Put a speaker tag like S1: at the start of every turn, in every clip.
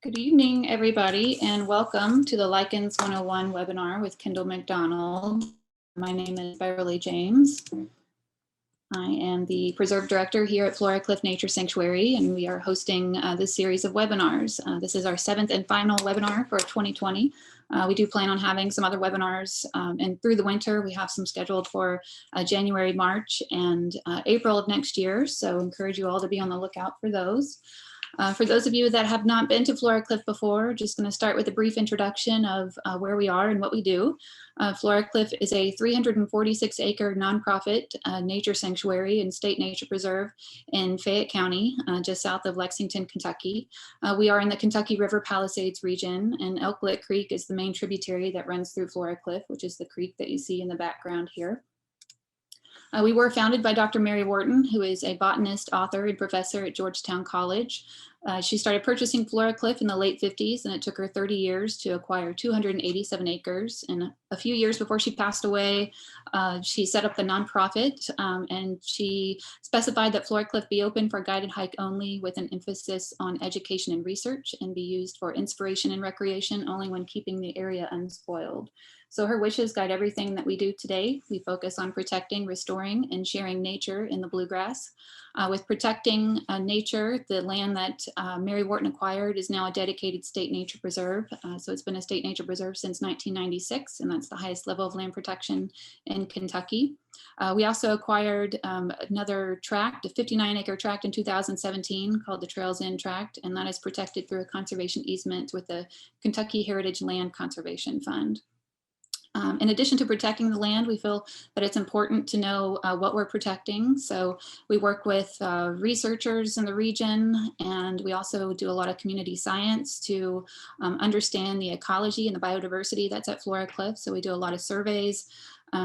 S1: Good evening, everybody, and welcome to the Lichens 101 webinar with Kendall McDonald. My name is Beverly James. I am the Preserve Director here at Flora Cliff Nature Sanctuary, and we are hosting this series of webinars. This is our 7th and final webinar for 2020. We do plan on having some other webinars, and through the winter, we have some scheduled for January, March, and April of next year, so encourage you all to be on the lookout for those. For those of you that have not been to Flora Cliff before, just going to start with a brief introduction of where we are and what we do. Flora Cliff is a 346-acre nonprofit nature sanctuary and state nature preserve in Fayette County, just south of Lexington, Kentucky. We are in the Kentucky River Palisades region, and Elk Lick Creek is the main tributary that runs through Flora Cliff, which is the creek that you see in the background here. We were founded by Dr. Mary Wharton, who is a botanist, author, and professor at Georgetown College. She started purchasing Flora Cliff in the late 50s, and it took her 30 years to acquire 287 acres. And a few years before she passed away, she set up the nonprofit, and she specified that Flora Cliff be open for guided hike only, with an emphasis on education and research, and be used for inspiration and recreation only when keeping the area unspoiled. So her wishes guide everything that we do today. We focus on protecting, restoring, and sharing nature in the bluegrass. With protecting nature, the land that Mary Wharton acquired is now a dedicated state nature preserve. So it's been a state nature preserve since 1996, and that's the highest level of land protection in Kentucky. We also acquired another tract, a 59-acre tract in 2017 called the Trails End Tract, and that is protected through a conservation easement with the Kentucky Heritage Land Conservation Fund. In addition to protecting the land, we feel that it's important to know what we're protecting. So we work with researchers in the region, and we also do a lot of community science to understand the ecology and the biodiversity that's at Flora Cliff. So we do a lot of surveys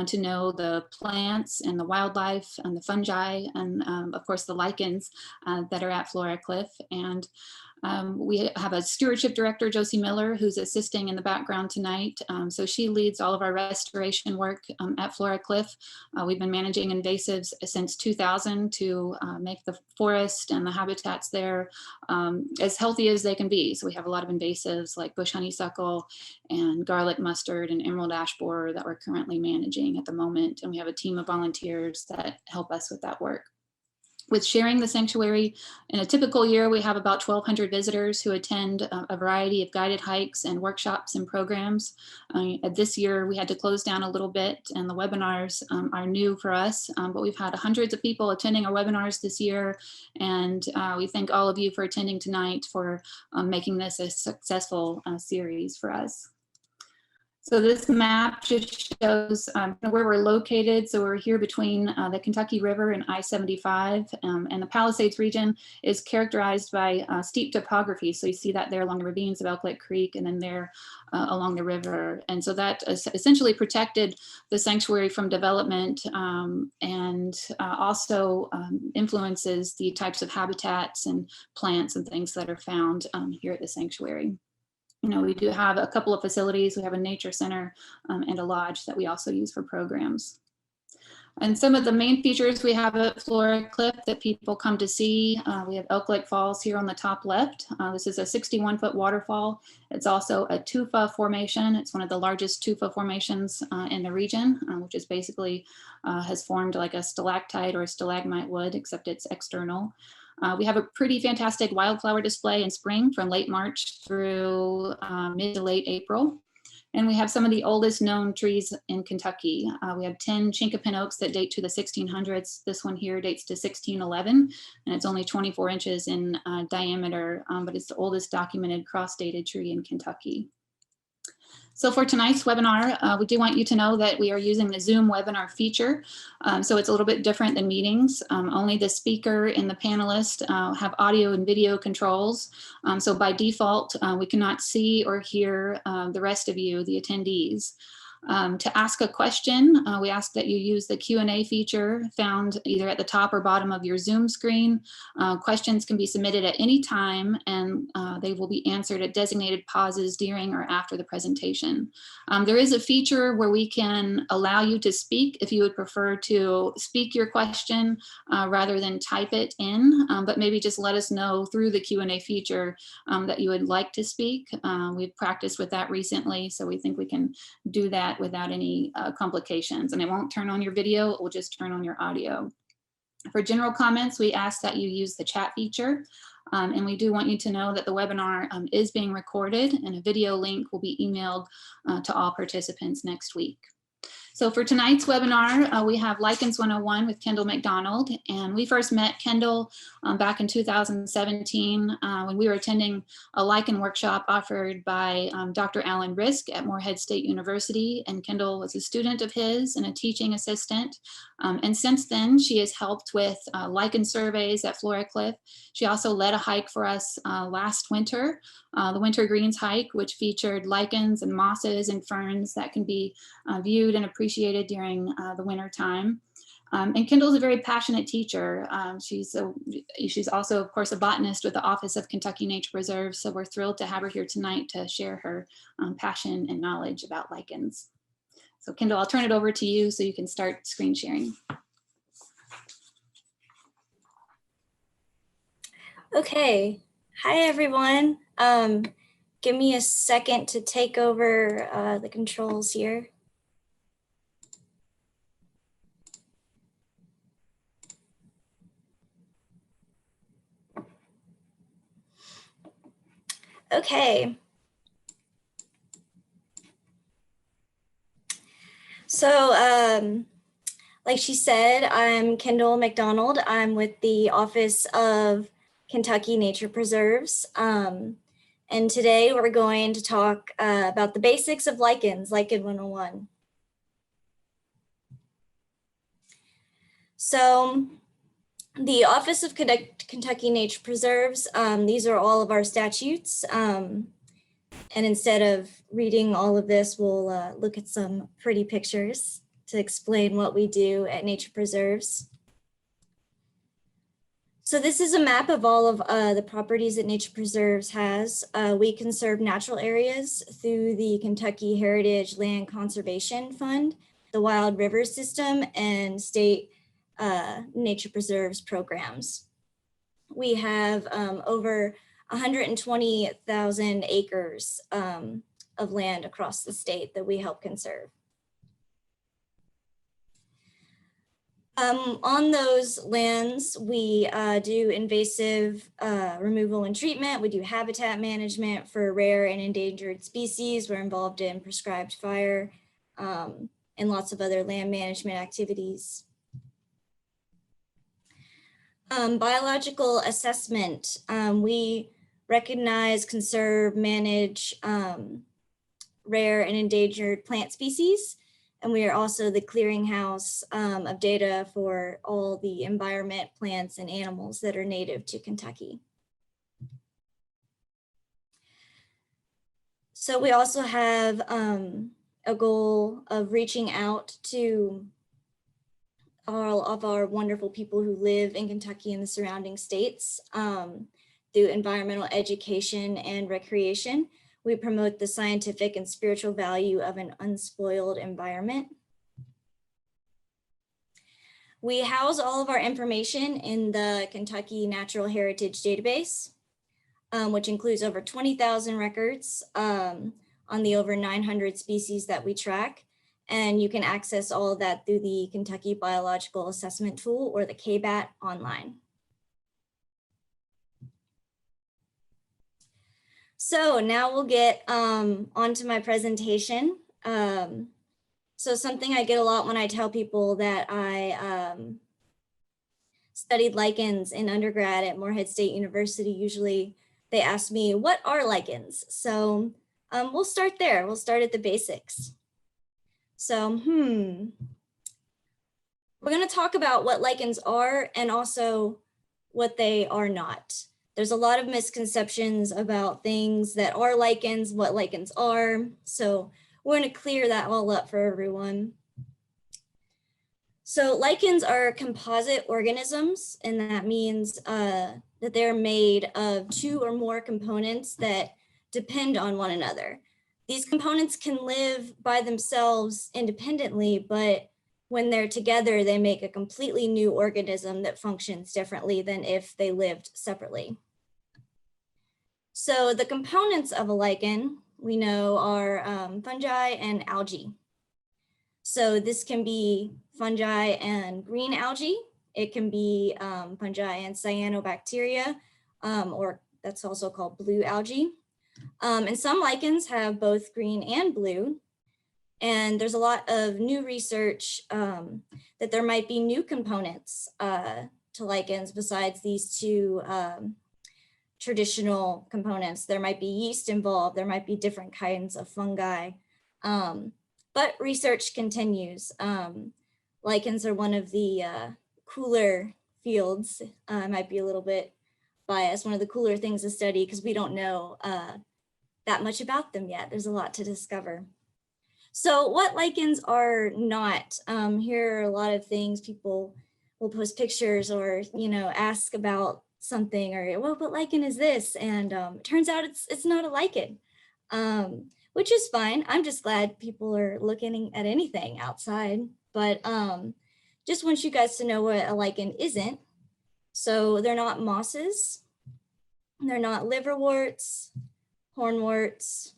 S1: to know the plants and the wildlife and the fungi and of course the lichens that are at Flora Cliff. And we have a stewardship director, Josie Miller, who's assisting in the background tonight. So she leads all of our restoration work at Flora Cliff. We've been managing invasives since 2000 to make the forest and the habitats there as healthy as they can be. So we have a lot of invasives like bush honeysuckle and garlic mustard and emerald ash borer that we're currently managing at the moment. And we have a team of volunteers that help us with that work. With sharing the sanctuary, in a typical year, we have about 1,200 visitors who attend a variety of guided hikes and workshops and programs. This year, we had to close down a little bit, and the webinars are new for us, but we've had hundreds of people attending our webinars this year, and we thank all of you for attending tonight for making this a successful series for us. So this map just shows where we're located. So we're here between the Kentucky River and I-75, and the Palisades region is characterized by steep topography. So you see that there along the ravines of Elk Lick Creek, and then there along the river. And so that essentially protected the sanctuary from development, and also influences the types of habitats and plants and things that are found here at the sanctuary. You know, we do have a couple of facilities. We have a nature center and a lodge that we also use for programs. And some of the main features we have at Flora Cliff that people come to see, we have Elk Lake Falls here on the top left. This is a 61-foot waterfall. It's also a tufa formation. It's one of the largest tufa formations in the region, which is basically has formed like a stalactite or a stalagmite wood, except it's external. We have a pretty fantastic wildflower display in spring from late March through mid to late April. And we have some of the oldest known trees in Kentucky. We have 10 chinkapin oaks that date to the 1600s. This one here dates to 1611, and it's only 24 inches in diameter, but it's the oldest documented cross-dated tree in Kentucky. So for tonight's webinar, we do want you to know that we are using the Zoom webinar feature. So it's a little bit different than meetings. Only the speaker and the panelist have audio and video controls. So by default, we cannot see or hear the rest of you, the attendees. To ask a question, we ask that you use the Q&A feature found either at the top or bottom of your Zoom screen. Questions can be submitted at any time, and they will be answered at designated pauses during or after the presentation. There is a feature where we can allow you to speak if you would prefer to speak your question rather than type it in, but maybe just let us know through the Q&A feature that you would like to speak. We've practiced with that recently, so we think we can do that without any complications, and it won't turn on your video, it will just turn on your audio. For general comments, we ask that you use the chat feature, and we do want you to know that the webinar is being recorded, and a video link will be emailed to all participants next week. So for tonight's webinar, we have Lichens 101 with Kendall McDonald, and we first met Kendall back in 2017 when we were attending a lichen workshop offered by Dr. Alan Risk at Morehead State University, and Kendall was a student of his and a teaching assistant. And since then, she has helped with lichen surveys at Flora Cliff. She also led a hike for us last winter, the Winter Greens hike, which featured lichens and mosses and ferns that can be viewed and appreciated during the winter time. And Kendall's a very passionate teacher. She's also, of course, a botanist with the Office of Kentucky Nature Preserve. So we're thrilled to have her here tonight to share her passion and knowledge about lichens. So Kendall, I'll turn it over to you so you can start screen sharing.
S2: Okay, hi everyone. Give me a second to take over the controls here. Okay. So, like she said, I'm Kendall McDonald. I'm with the Office of Kentucky Nature Preserves. And today we're going to talk about the basics of lichens, Lichen 101. So the Office of Kentucky Nature Preserves, these are all of our statutes. And instead of reading all of this, we'll look at some pretty pictures to explain what we do at Nature Preserves. So this is a map of all of the properties that Nature Preserves has. We conserve natural areas through the Kentucky Heritage Land Conservation Fund, the Wild River System, and state Nature Preserves programs. We have over 120,000 acres of land across the state that we help conserve. On those lands, we do invasive removal and treatment. We do habitat management for rare and endangered species. We're involved in prescribed fire and lots of other land management activities. Biological assessment. We recognize, conserve, manage rare and endangered plant species. And we are also the clearinghouse of data for all the environment, plants, and animals that are native to Kentucky. So we also have a goal of reaching out to all of our wonderful people who live in Kentucky and the surrounding states through environmental education and recreation. We promote the scientific and spiritual value of an unspoiled environment. We house all of our information in the Kentucky Natural Heritage Database, which includes over 20,000 records on the over 900 species that we track. And you can access all of that through the Kentucky Biological Assessment Tool, or the KBAT, online. So now we'll get onto my presentation. So something I get a lot when I tell people that I studied lichens in undergrad at Morehead State University, usually they ask me, what are lichens? So we'll start there. We'll start at the basics. So, we're going to talk about what lichens are and also what they are not. There's a lot of misconceptions about things that are lichens, what lichens are. So we're going to clear that all up for everyone. So lichens are composite organisms, and that means that they're made of 2 or more components that depend on one another. These components can live by themselves independently, but when they're together, they make a completely new organism that functions differently than if they lived separately. So the components of a lichen, we know, are fungi and algae. So this can be fungi and green algae. It can be fungi and cyanobacteria, or that's also called blue algae. And some lichens have both green and blue. And there's a lot of new research that there might be new components to lichens besides these 2 traditional components. There might be yeast involved. There might be different kinds of fungi. But research continues. Lichens are one of the cooler fields. I might be a little bit biased. One of the cooler things to study because we don't know that much about them yet. There's a lot to discover. So what lichens are not? Here are a lot of things. People will post pictures or, ask about something or, well, what lichen is this? And it turns out it's not a lichen, which is fine. I'm just glad people are looking at anything outside. But just want you guys to know what a lichen isn't. So they're not mosses. They're not liverworts, hornworts.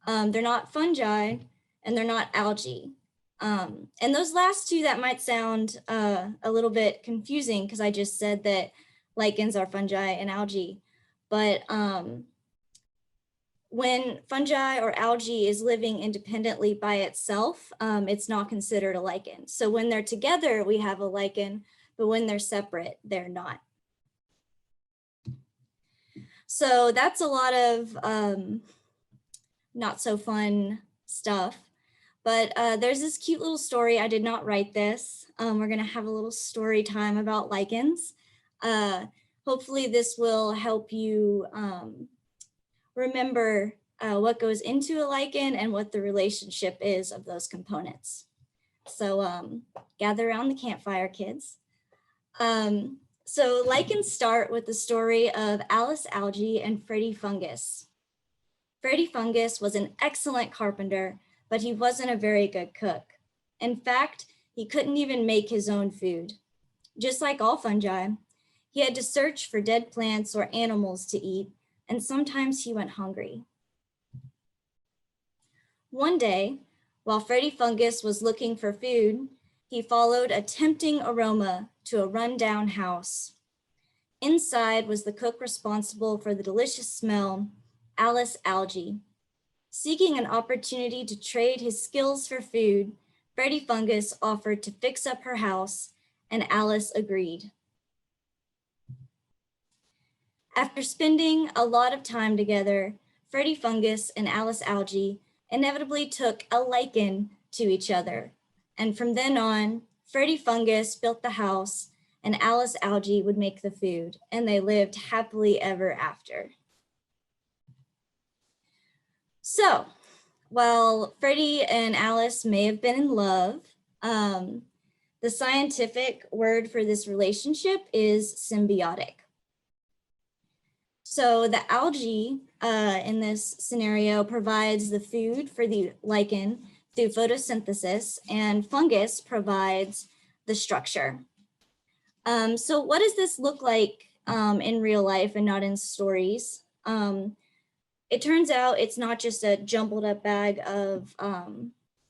S2: They're not fungi, and they're not algae. And those last 2, that might sound a little bit confusing because I just said that lichens are fungi and algae. But when fungi or algae is living independently by itself, it's not considered a lichen. So when they're together, we have a lichen, but when they're separate, they're not. So that's a lot of not so fun stuff, but there's this cute little story. I did not write this. We're gonna have a little story time about lichens. Hopefully this will help you remember what goes into a lichen and what the relationship is of those components. So gather around the campfire, kids. So lichens start with the story of Alice Algae and Freddy Fungus. Freddy Fungus was an excellent carpenter, but he wasn't a very good cook. In fact, he couldn't even make his own food. Just like all fungi, he had to search for dead plants or animals to eat, and sometimes he went hungry. One day, while Freddy Fungus was looking for food, he followed a tempting aroma to a rundown house. Inside was the cook responsible for the delicious smell, Alice Algae. Seeking an opportunity to trade his skills for food, Freddy Fungus offered to fix up her house, and Alice agreed. After spending a lot of time together, Freddy Fungus and Alice Algae inevitably took a liking to each other. And from then on, Freddy Fungus built the house and Alice Algae would make the food, and they lived happily ever after. So, while Freddy and Alice may have been in love, the scientific word for this relationship is symbiotic. So the algae in this scenario provides the food for the lichen through photosynthesis, and fungus provides the structure. So what does this look like in real life and not in stories? It turns out it's not just a jumbled up bag of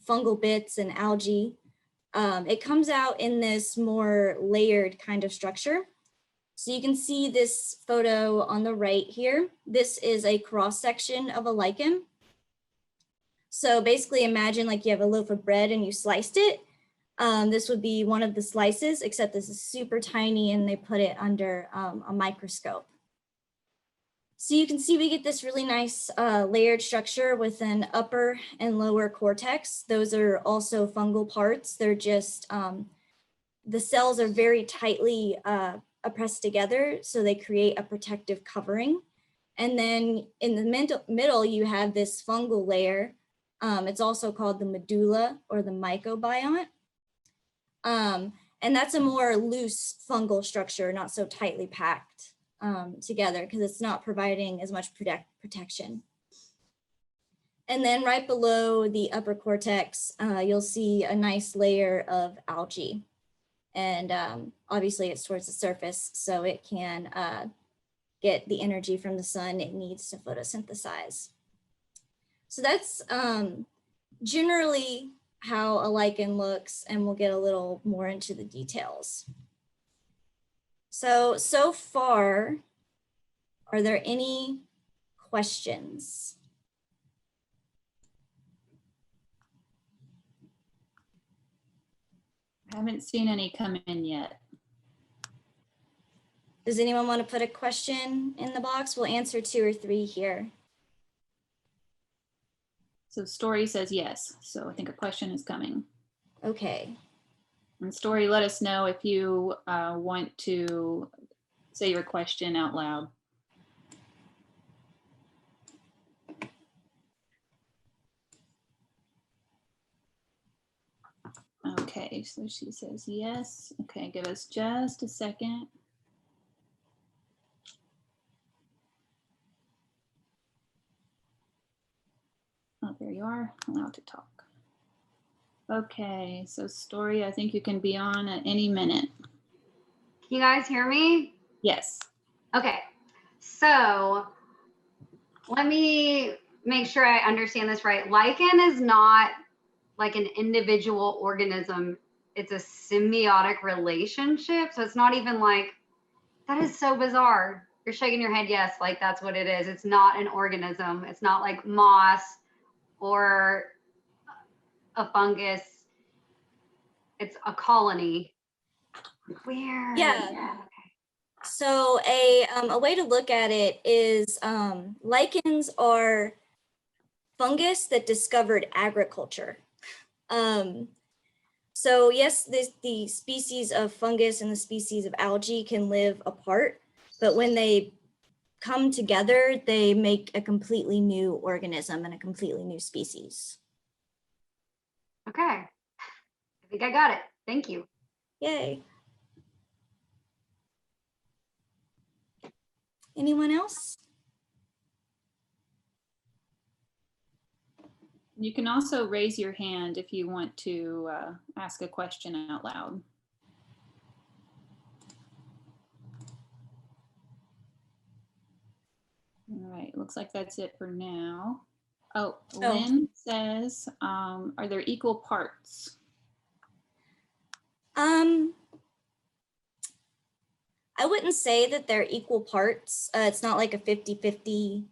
S2: fungal bits and algae. It comes out in this more layered kind of structure. So you can see this photo on the right here. This is a cross section of a lichen. So basically imagine like you have a loaf of bread and you sliced it. This would be one of the slices, except this is super tiny and they put it under a microscope. So you can see we get this really nice layered structure with an upper and lower cortex. Those are also fungal parts. They're just, the cells are very tightly pressed together, so they create a protective covering. And then in the middle, you have this fungal layer It's also called the medulla or the mycobiont. And that's a more loose fungal structure, not so tightly packed together because it's not providing as much protection. And then right below the upper cortex, you'll see a nice layer of algae. And obviously it's towards the surface, so it can get the energy from the sun it needs to photosynthesize. So that's generally how a lichen looks, and we'll get a little more into the details. So far, are there any questions?
S1: I haven't seen any come in yet.
S2: Does anyone want to put a question in the box? We'll answer 2 or 3 here.
S1: So Story says yes. So I think a question is coming.
S2: Okay.
S1: And Story, let us know if you want to say your question out loud. Okay, so she says yes. Okay, give us just a second. Oh, there you are, allowed to talk. Okay, so Story, I think you can be on at any minute.
S3: Can you guys hear me?
S1: Yes.
S3: Okay, so let me make sure I understand this right. Lichen is not like an individual organism. It's a symbiotic relationship. So it's not even like, that is so bizarre. You're shaking your head, yes, like that's what it is. It's not an organism. It's not like moss or a fungus. It's a colony. Weird.
S2: Yeah. So a way to look at it is lichens are fungus that discovered agriculture. So yes, the species of fungus and the species of algae can live apart, but when they come together, they make a completely new organism and a completely new species.
S3: Okay. I think I got it. Thank you.
S2: Yay. Anyone else?
S1: You can also raise your hand if you want to ask a question out loud. All right, looks like that's it for now. Oh, Lynn says, are there equal parts?
S2: I wouldn't say that they're equal parts. It's not like a 50-50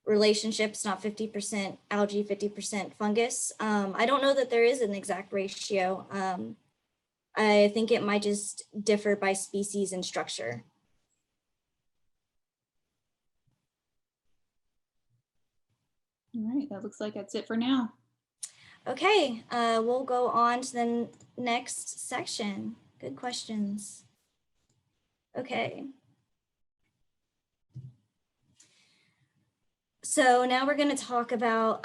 S2: relationship. It's not 50% algae, 50% fungus. I don't know that there is an exact ratio. I think it might just differ by species and structure.
S1: All right, that looks like that's it for now.
S2: Okay, we'll go on to the next section. Good questions. Okay. So now we're going to talk about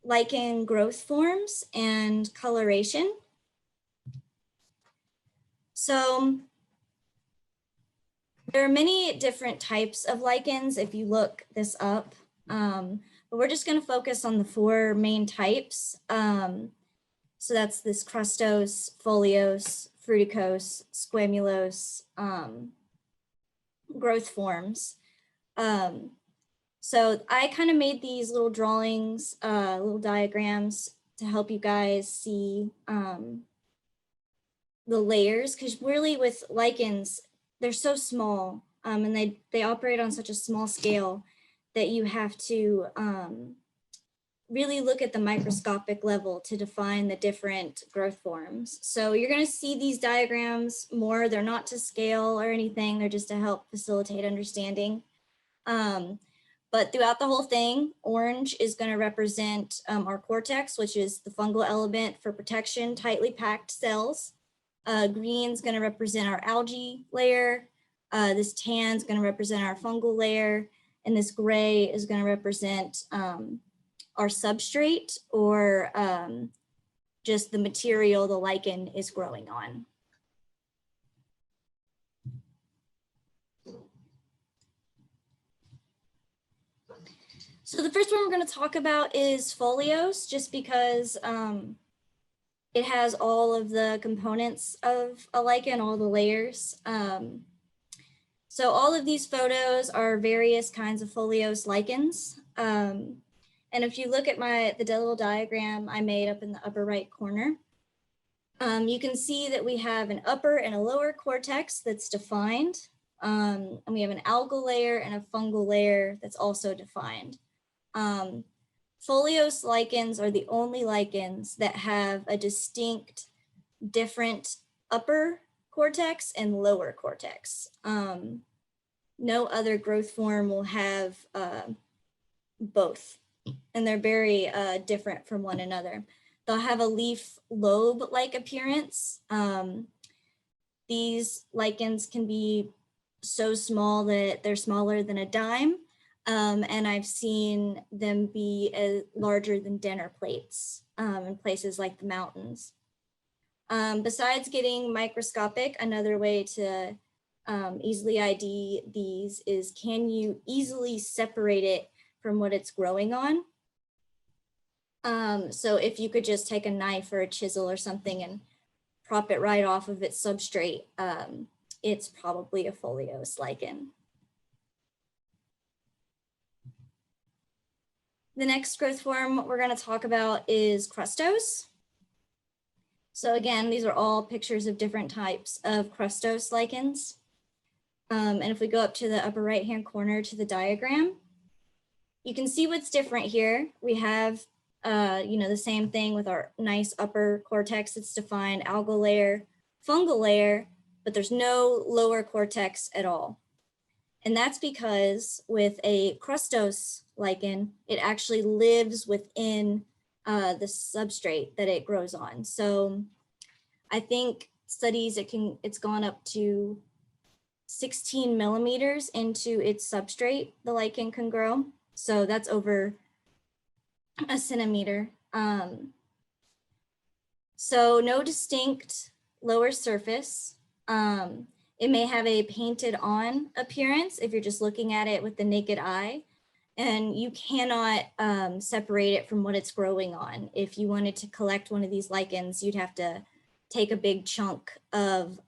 S2: lichen growth forms and coloration. So there are many different types of lichens if you look this up, but we're just going to focus on the 4 main types. So that's this crustose, foliose, fruticose, squamulose growth forms. So I kind of made these little drawings, little diagrams to help you guys see the layers, because really with lichens, they're so small and they operate on such a small scale that you have to really look at the microscopic level to define the different growth forms. So you're going to see these diagrams more. They're not to scale or anything. They're just to help facilitate understanding. But throughout the whole thing, orange is going to represent our cortex, which is the fungal element for protection, tightly packed cells. Green is going to represent our algae layer. This tan is going to represent our fungal layer. And this gray is going to represent our substrate, or just the material the lichen is growing on. So the first one we're going to talk about is foliose, just because it has all of the components of a lichen, all the layers. So all of these photos are various kinds of foliose lichens. And if you look at the little diagram I made up in the upper right corner, you can see that we have an upper and a lower cortex that's defined. And we have an algal layer and a fungal layer that's also defined. Foliose lichens are the only lichens that have a distinct, different upper cortex and lower cortex. No other growth form will have both, and they're very different from one another. They'll have a leaf lobe-like appearance. These lichens can be so small that they're smaller than a dime, and I've seen them be larger than dinner plates in places like the mountains. Besides getting microscopic, another way to easily ID these is, can you easily separate it from what it's growing on? So if you could just take a knife or a chisel or something and prop it right off of its substrate, it's probably a foliose lichen. The next growth form we're going to talk about is crustose. So again, these are all pictures of different types of crustose lichens. And if we go up to the upper right-hand corner to the diagram, you can see what's different here. We have, the same thing with our nice upper cortex that's defined, algal layer, fungal layer, but there's no lower cortex at all. And that's because with a crustose lichen, it actually lives within the substrate that it grows on. So I think studies, it's gone up to 16 millimeters into its substrate the lichen can grow. So that's over a centimeter. So no distinct lower surface. It may have a painted on appearance if you're just looking at it with the naked eye, and you cannot separate it from what it's growing on. If you wanted to collect one of these lichens, you'd have to take a big chunk of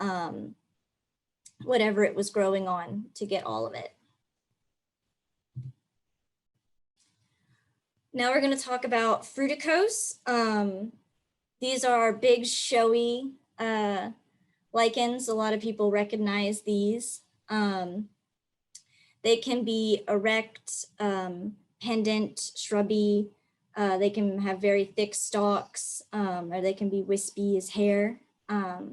S2: whatever it was growing on to get all of it. Now we're going to talk about fruticose. These are big, showy lichens. A lot of people recognize these. They can be erect, pendant, shrubby. They can have very thick stalks, or they can be wispy as hair. But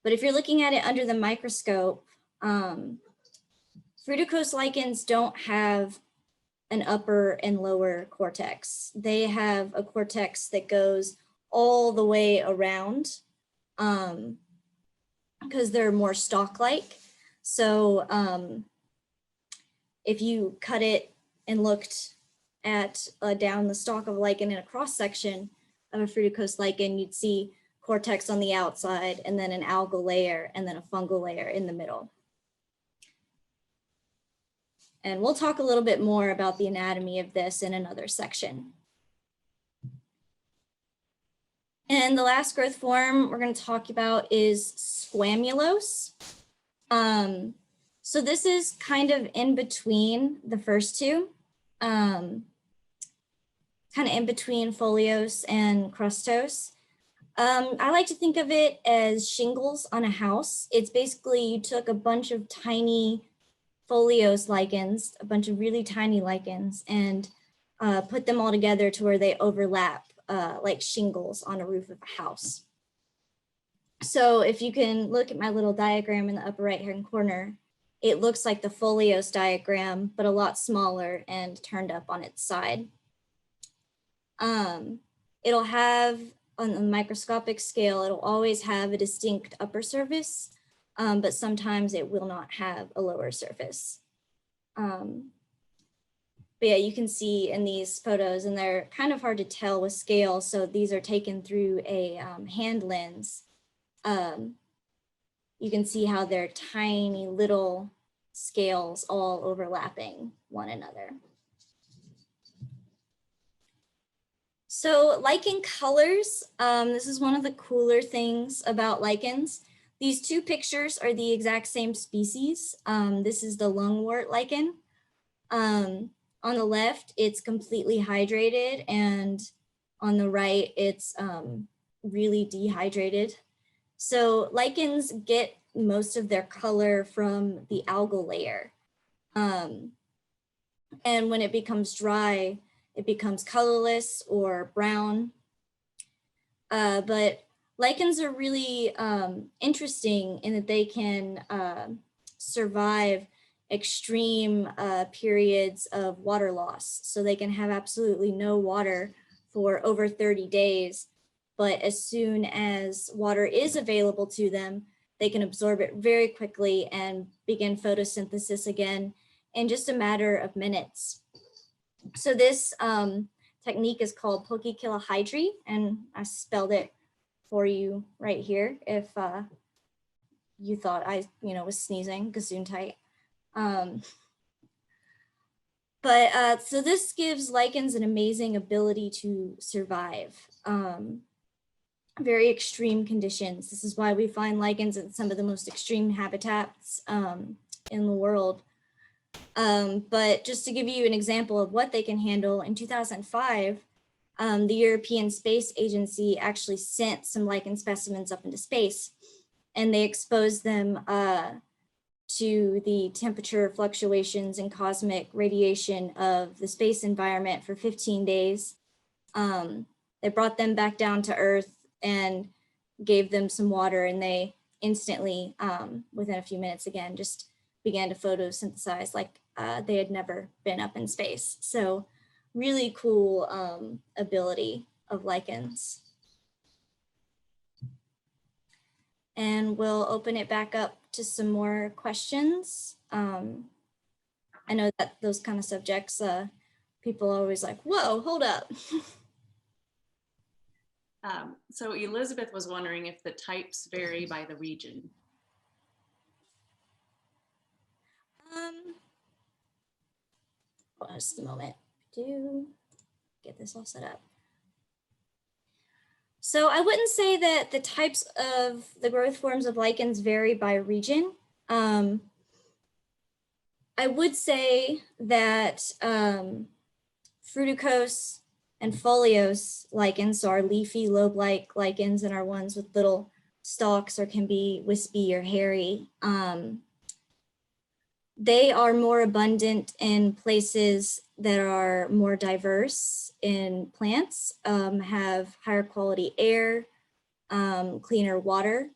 S2: if you're looking at it under the microscope, fruticose lichens don't have an upper and lower cortex. They have a cortex that goes all the way around, because they're more stalk-like. So if you cut it and looked at down the stalk of a lichen in a cross-section of a fruticose lichen, you'd see cortex on the outside, and then an algal layer, and then a fungal layer in the middle. And we'll talk a little bit more about the anatomy of this in another section. And the last growth form we're going to talk about is squamulose. So this is kind of in between the first two, kind of in between foliose and crustose. I like to think of it as shingles on a house. It's basically, you took a bunch of tiny foliose lichens, a bunch of really tiny lichens, and put them all together to where they overlap like shingles on a roof of a house. So if you can look at my little diagram in the upper right-hand corner, it looks like the foliose diagram, but a lot smaller and turned up on its side. It'll have, on the microscopic scale, it'll always have a distinct upper surface, but sometimes it will not have a lower surface. But yeah, you can see in these photos, and they're kind of hard to tell with scale. So these are taken through a hand lens. You can see how they're tiny little scales all overlapping one another. So lichen colors, this is one of the cooler things about lichens. These two pictures are the exact same species. This is the lungwort lichen. On the left, it's completely hydrated, and on the right, it's really dehydrated. So lichens get most of their color from the algal layer. And when it becomes dry, it becomes colorless or brown. But lichens are really interesting in that they can survive extreme periods of water loss. So they can have absolutely no water for over 30 days. But as soon as water is available to them, they can absorb it very quickly and begin photosynthesis again in just a matter of minutes. So this technique is called poikilohydry, and I spelled it for you right here if you thought I was sneezing, gesundheit. So this gives lichens an amazing ability to survive very extreme conditions. This is why we find lichens in some of the most extreme habitats in the world. But just to give you an example of what they can handle, in 2005, the European Space Agency actually sent some lichen specimens up into space, and they exposed them to the temperature fluctuations and cosmic radiation of the space environment for 15 days. They brought them back down to Earth and gave them some water, and they instantly, within a few minutes again, just began to photosynthesize like they had never been up in space. So really cool ability of lichens. And we'll open it back up to some more questions. I know that those kind of subjects, people are always like, whoa, hold up.
S4: So Elizabeth was wondering if the types vary by the region.
S2: Hold on just a moment to get this all set up. So I wouldn't say that the types of the growth forms of lichens vary by region. I would say that fruticose and foliose lichens, so our leafy lobe-like lichens and our ones with little stalks or can be wispy or hairy, they are more abundant in places that are more diverse in plants, have higher quality air, cleaner water.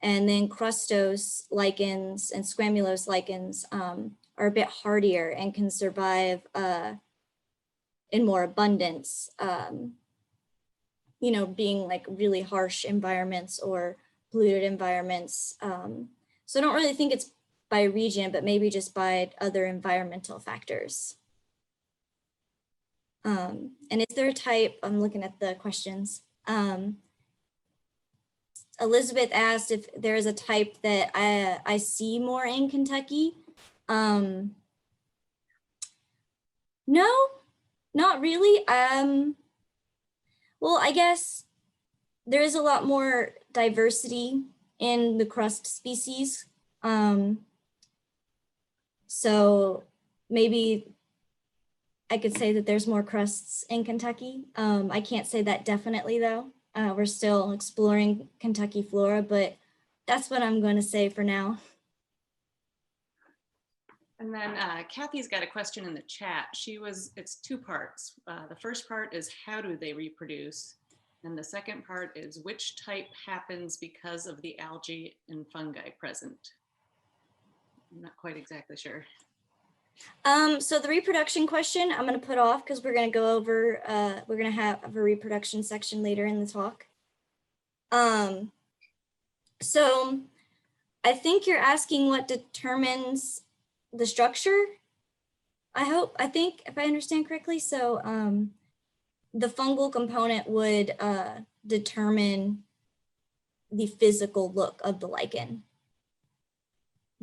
S2: And then crustose lichens and squamulose lichens are a bit hardier and can survive in more abundance, being like really harsh environments or polluted environments. So I don't really think it's by region, but maybe just by other environmental factors. And is there a type, I'm looking at the questions. Elizabeth asked if there is a type that I see more in Kentucky. No, not really. Well, I guess there is a lot more diversity in the crust species. So maybe I could say that there's more crusts in Kentucky. I can't say that definitely though. We're still exploring Kentucky flora, but that's what I'm going to say for now.
S4: And then Kathy's got a question in the chat. It's two parts. The first part is how do they reproduce? And the second part is which type happens because of the algae and fungi present? I'm not quite exactly sure.
S2: So the reproduction question I'm going to put off because we're going to go over, we're going to have a reproduction section later in the talk. So I think you're asking what determines the structure I think if I understand correctly, so the fungal component would determine the physical look of the lichen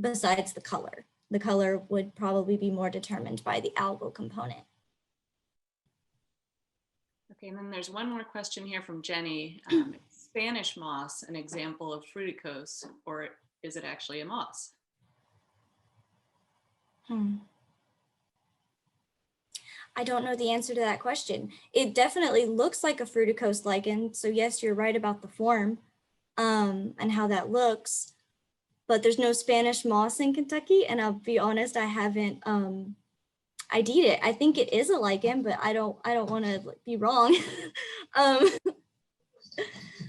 S2: besides the color. The color would probably be more determined by the algal component.
S4: Okay, and then there's one more question here from Jenny. Spanish moss, an example of fruticose, or is it actually a moss?
S2: I don't know the answer to that question. It definitely looks like a fruticose lichen. So yes, you're right about the form and how that looks, but there's no Spanish moss in Kentucky. And I'll be honest, I haven't ID'd it. I think it is a lichen, but I don't want to be wrong.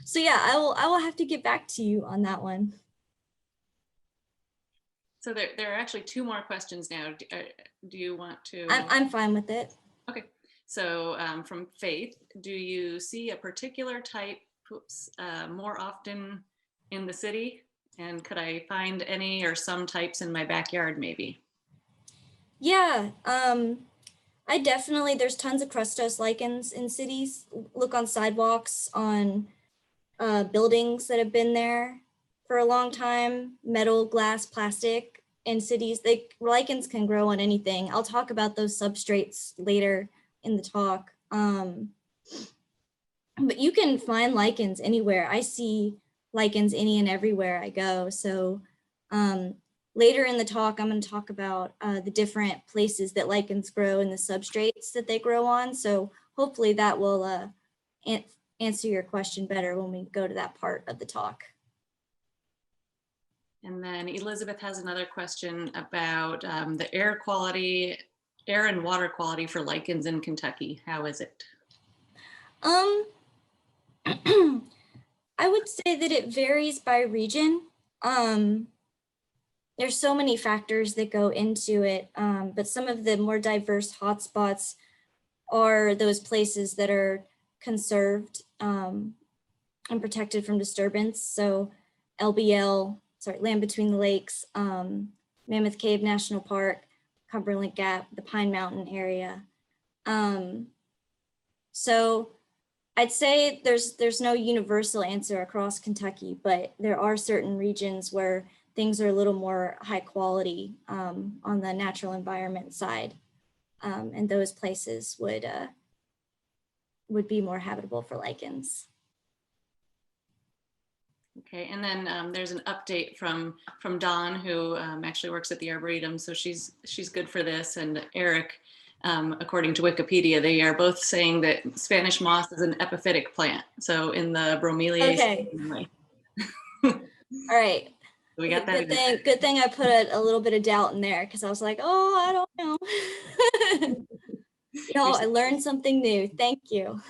S2: So yeah, I will have to get back to you on that one.
S4: So there are actually two more questions now. Do you want to?
S2: I'm fine with it.
S4: Okay, so from Faith, do you see a particular type more often in the city? And could I find any or some types in my backyard maybe?
S2: Yeah, I definitely, there's tons of crustose lichens in cities. Look on sidewalks, on buildings that have been there for a long time, metal, glass, plastic in cities. Lichens can grow on anything. I'll talk about those substrates later in the talk. But you can find lichens anywhere. I see lichens any and everywhere I go. So later in the talk, I'm going to talk about the different places that lichens grow and the substrates that they grow on. So hopefully that will answer your question better when we go to that part of the talk.
S4: And then Elizabeth has another question about the air and water quality for lichens in Kentucky. How is it?
S2: I would say that it varies by region. There's so many factors that go into it, but some of the more diverse hotspots are those places that are conserved and protected from disturbance. So LBL, Land Between the Lakes, Mammoth Cave National Park, Cumberland Gap, the Pine Mountain area. So I'd say there's no universal answer across Kentucky, but there are certain regions where things are a little more high quality on the natural environment side. And those places would be more habitable for lichens.
S4: Okay, and then there's an update from Dawn, who actually works at the Arboretum, so she's good for this, and Eric, according to Wikipedia, they are both saying that Spanish moss is an epiphytic plant, so in the bromeliaceae.
S2: Okay.
S4: Family.
S2: All right.
S4: We got that.
S2: Good thing I put a little bit of doubt in there, because I was like, oh, I don't know. Y'all, I learned something new. Thank you.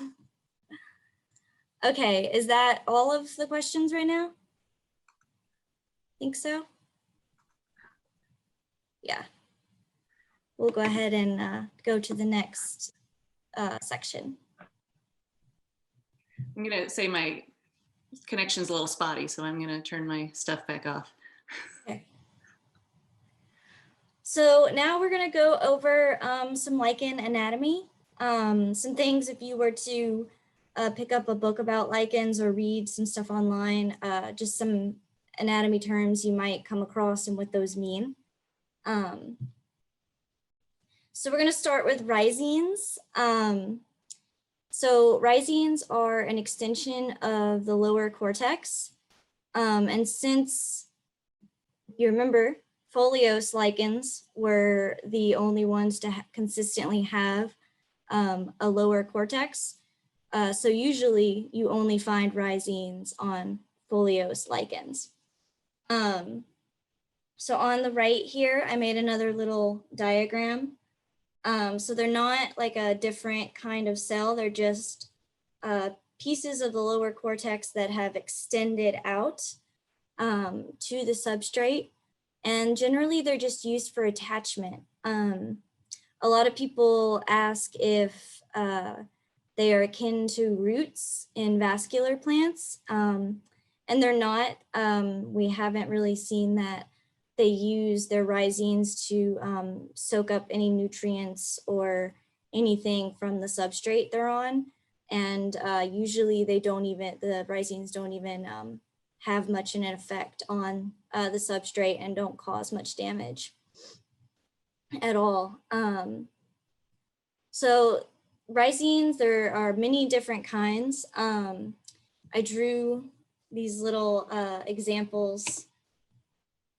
S2: Okay, is that all of the questions right now? Think so? Yeah. We'll go ahead and go to the next section.
S4: I'm gonna say my connection's a little spotty, so I'm gonna turn my stuff back off.
S2: Okay. So now we're gonna go over some lichen anatomy. Some things if you were to pick up a book about lichens or read some stuff online, just some anatomy terms you might come across and what those mean. So we're going to start with rhizines. So rhizines are an extension of the lower cortex. And since you remember, foliose lichens were the only ones to consistently have a lower cortex, so usually you only find rhizines on foliose lichens. So on the right here, I made another little diagram. So they're not like a different kind of cell, they're just pieces of the lower cortex that have extended out to the substrate. And generally they're just used for attachment. A lot of people ask if they are akin to roots in vascular plants, and they're not. We haven't really seen that they use their rhizines to soak up any nutrients or anything from the substrate they're on. And usually the rhizines don't even have much of an effect on the substrate and don't cause much damage at all. So rhizines, there are many different kinds. I drew these little examples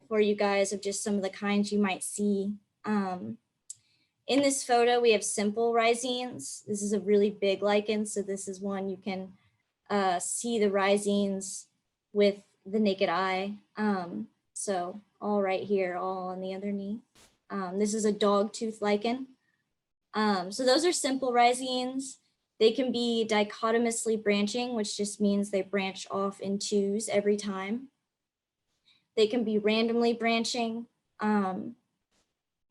S2: for you guys of just some of the kinds you might see. In this photo, we have simple rhizines. This is a really big lichen, so this is one you can see the rhizines with the naked eye. So all right here, all on the underneath. This is a dogtooth lichen. So those are simple rhizines. They can be dichotomously branching, which just means they branch off in twos every time. They can be randomly branching, and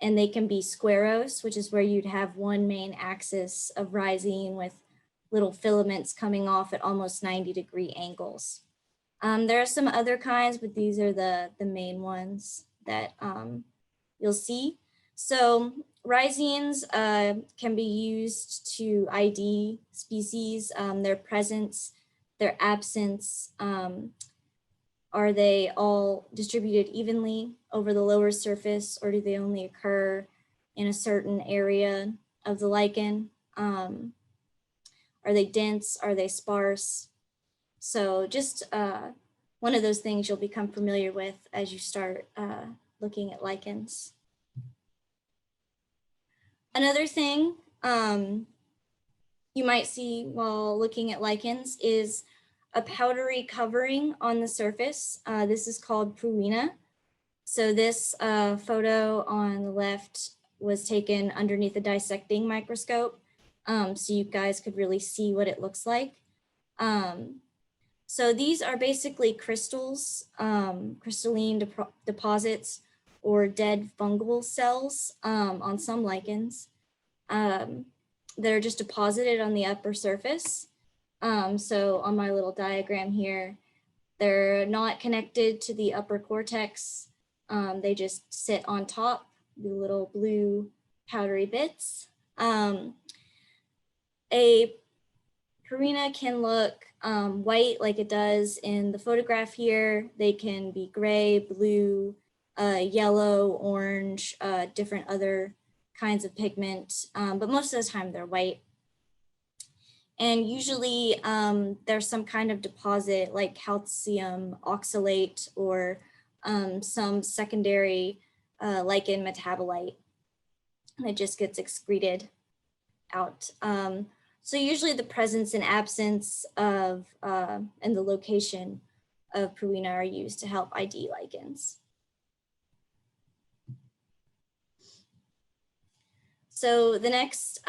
S2: they can be squarose, which is where you'd have one main axis of rhizine with little filaments coming off at almost 90-degree angles. There are some other kinds, but these are the main ones that you'll see. So rhizines can be used to ID species, their presence, their absence. Are they all distributed evenly over the lower surface, or do they only occur in a certain area of the lichen? Are they dense? Are they sparse? So just one of those things you'll become familiar with as you start looking at lichens. Another thing you might see while looking at lichens is a powdery covering on the surface. This is called pruina. So this photo on the left was taken underneath a dissecting microscope, so you guys could really see what it looks like. So these are basically crystals, crystalline deposits, or dead fungal cells on some lichens that are just deposited on the upper surface. So on my little diagram here, they're not connected to the upper cortex. They just sit on top, the little blue powdery bits. A purina can look white like it does in the photograph here. They can be gray, blue, yellow, orange, different other kinds of pigment, but most of the time they're white. And usually there's some kind of deposit like calcium oxalate or some secondary lichen metabolite that just gets excreted out. So usually the presence and absence of and the location of pruina are used to help ID lichens. So the next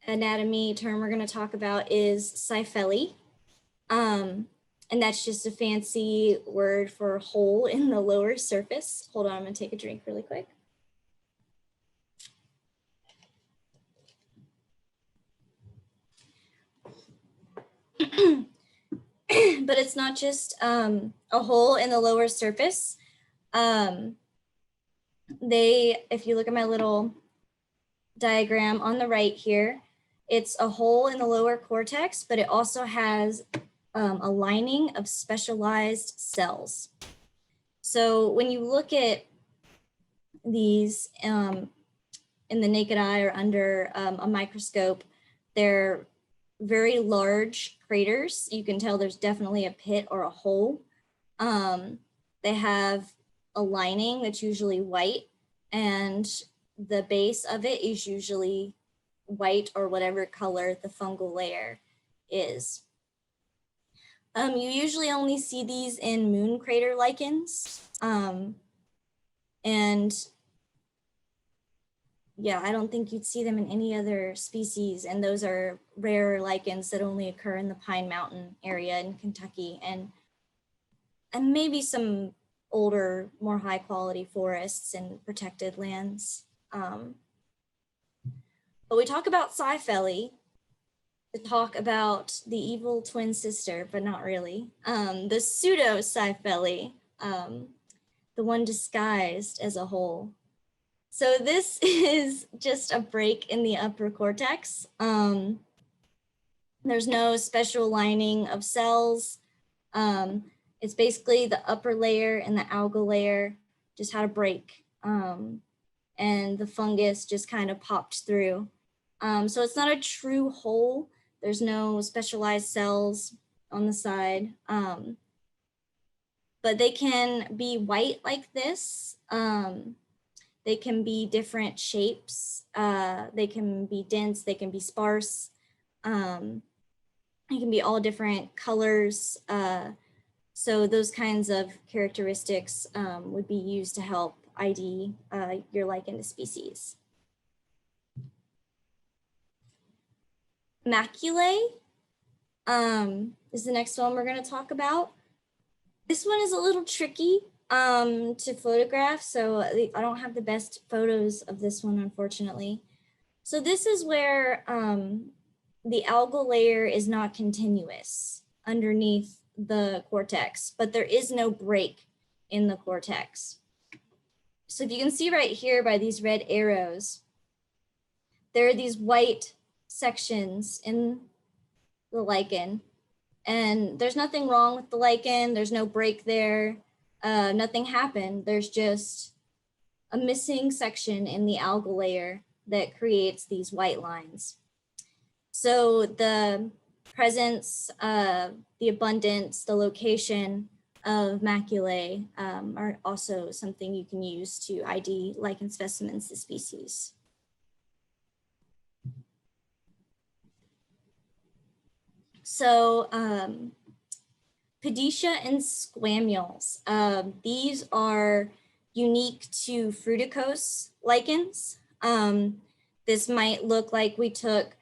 S2: anatomy term we're going to talk about is cyphelly. And that's just a fancy word for hole in the lower surface. Hold on, I'm going to take a drink really quick. But it's not just a hole in the lower surface. If you look at my little diagram on the right here, it's a hole in the lower cortex, but it also has a lining of specialized cells. So when you look at these in the naked eye or under a microscope, they're very large craters. You can tell there's definitely a pit or a hole. They have a lining that's usually white, and the base of it is usually white or whatever color the fungal layer is. You usually only see these in moon crater lichens. And yeah, I don't think you'd see them in any other species. And those are rare lichens that only occur in the Pine Mountain area in Kentucky and maybe some older, more high quality forests and protected lands. But we talk about cyphelly to talk about the evil twin sister, but not really. The pseudocyphelly, the one disguised as a hole. So this is just a break in the upper cortex. There's no special lining of cells. It's basically the upper layer and the algal layer just had a break. And the fungus just kind of popped through. So it's not a true hole. There's no specialized cells on the side. But they can be white like this. They can be different shapes. They can be dense, they can be sparse. They can be all different colors. So those kinds of characteristics would be used to help ID your lichen species. Maculae is the next one we're going to talk about. This one is a little tricky to photograph, so I don't have the best photos of this one, unfortunately. So this is where the algal layer is not continuous underneath the cortex, but there is no break in the cortex. So if you can see right here by these red arrows, there are these white sections in the lichen, and there's nothing wrong with the lichen. There's no break there. Nothing happened. There's just a missing section in the algal layer that creates these white lines. So the presence, the abundance, the location of maculae are also something you can use to ID lichen specimens to species. So Pedicia and squamules, these are unique to fruticose lichens. This might look like we took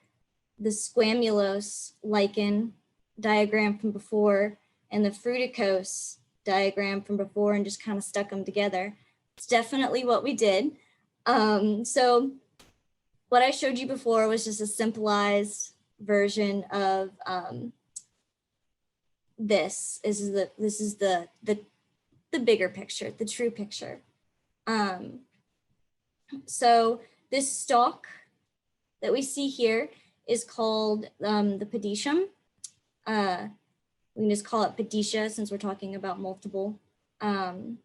S2: the squamulose lichen diagram from before and the fruticose diagram from before and just kind of stuck them together. It's definitely what we did. So what I showed you before was just a simplified version of this. This is the bigger picture, the true picture. So this stalk that we see here is called the pedicium. We can just call it pedicia since we're talking about multiple. And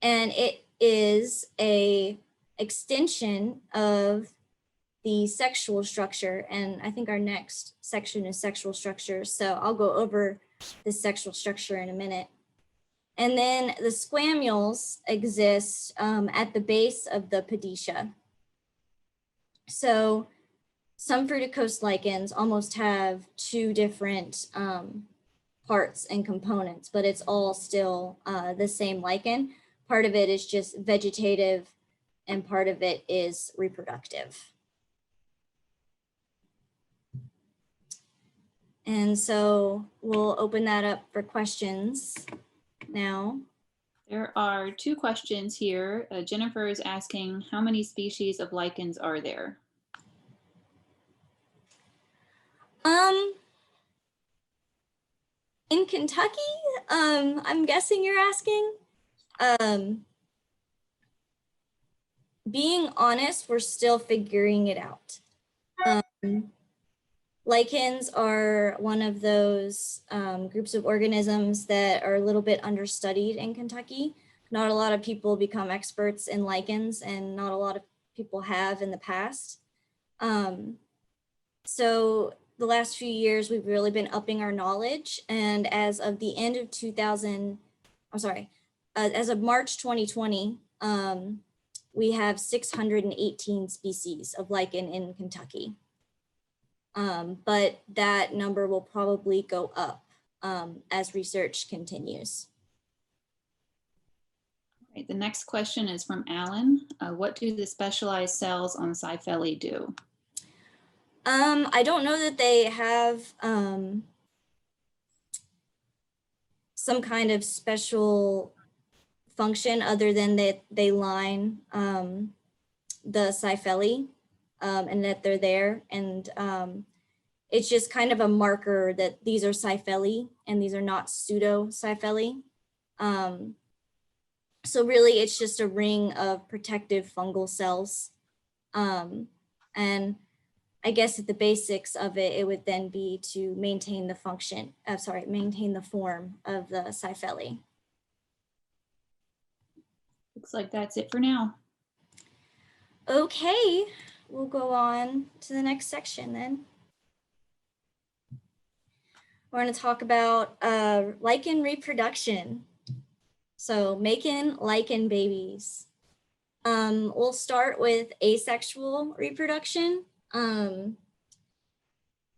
S2: it is a extension of the sexual structure. And I think our next section is sexual structure. So I'll go over the sexual structure in a minute. And then the squamules exist at the base of the pedicia. So some fruticose lichens almost have two different parts and components, but it's all still the same lichen. Part of it is just vegetative and part of it is reproductive. And so we'll open that up for questions now.
S1: There are two questions here. Jennifer is asking, how many species of lichens are there?
S2: In Kentucky, I'm guessing you're asking. Being honest, we're still figuring it out. Lichens are one of those groups of organisms that are a little bit understudied in Kentucky. Not a lot of people become experts in lichens, and not a lot of people have in the past. So the last few years, we've really been upping our knowledge. And as of the end of as of March 2020, we have 618 species of lichen in Kentucky. But that number will probably go up as research continues.
S1: All right, the next question is from Alan. What do the specialized cells on Cyphelli do?
S2: I don't know that they have some kind of special function other than that they line the Cyphelli and that they're there. And it's just kind of a marker that these are Cyphelli and these are not pseudo Cyphelli. So really, it's just a ring of protective fungal cells. And I guess at the basics of it, it would then be to maintain the function, maintain the form of the cyphele.
S1: Looks like that's it for now.
S2: Okay, we'll go on to the next section then. We're going to talk about lichen reproduction. So making lichen babies. We'll start with asexual reproduction. And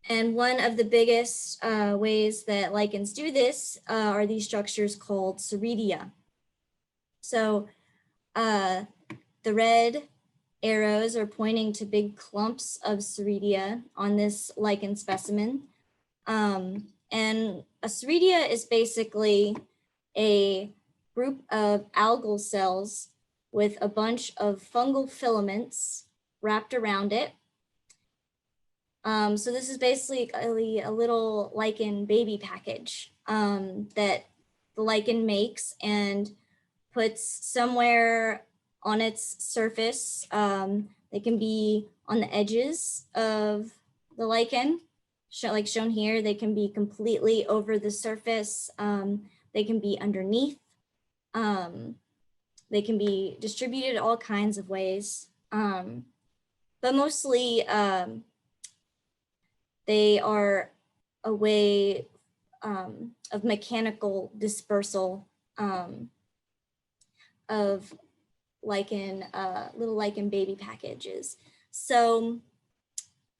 S2: one of the biggest ways that lichens do this are these structures called ceridia. So the red arrows are pointing to big clumps of ceridia on this lichen specimen. And a ceridia is basically a group of algal cells with a bunch of fungal filaments wrapped around it. So this is basically a little lichen baby package that the lichen makes and puts somewhere on its surface. They can be on the edges of the lichen, like shown here. They can be completely over the surface. They can be underneath. They can be distributed all kinds of ways, but mostly they are a way of mechanical dispersal of lichen, little lichen baby packages. So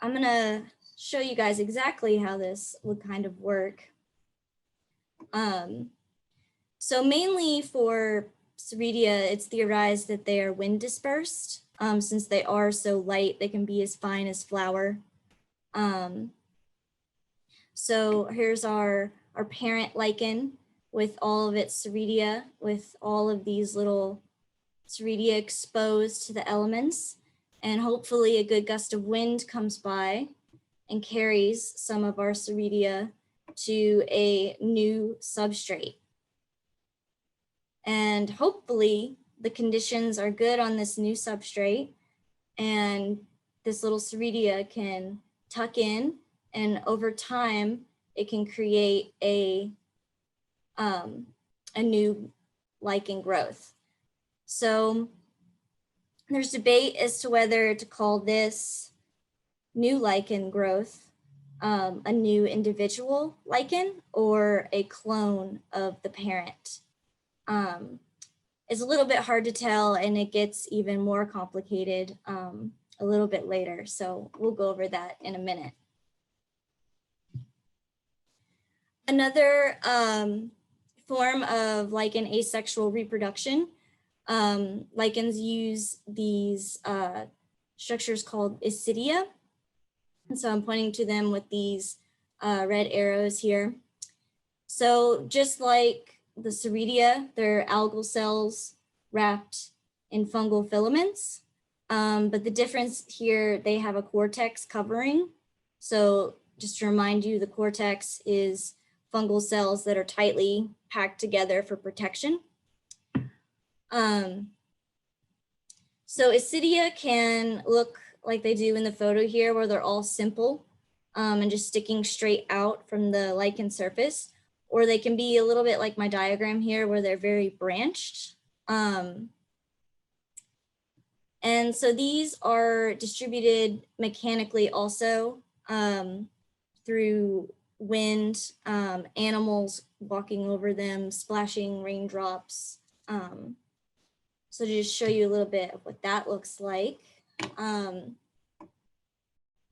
S2: I'm gonna show you guys exactly how this would kind of work. So mainly for ceridia, it's theorized that they are wind dispersed. Since they are so light, they can be as fine as flour. So here's our parent lichen with all of its ceridia, with all of these little ceridia exposed to the elements. And hopefully a good gust of wind comes by and carries some of our ceridia to a new substrate. And hopefully the conditions are good on this new substrate and this little ceridia can tuck in, and over time it can create a new lichen growth. So there's debate as to whether to call this new lichen growth a new individual lichen or a clone of the parent. It's a little bit hard to tell, and it gets even more complicated a little bit later. So we'll go over that in a minute. Another form of lichen asexual reproduction, lichens use these structures called isidia. And so I'm pointing to them with these red arrows here. So just like the ceridia, they're algal cells wrapped in fungal filaments. But the difference here, they have a cortex covering. So just to remind you, the cortex is fungal cells that are tightly packed together for protection. So isidia can look like they do in the photo here, where they're all simple and just sticking straight out from the lichen surface, or they can be a little bit like my diagram here, where they're very branched. And so these are distributed mechanically also through wind, animals walking over them, splashing raindrops. So to just show you a little bit of what that looks like. I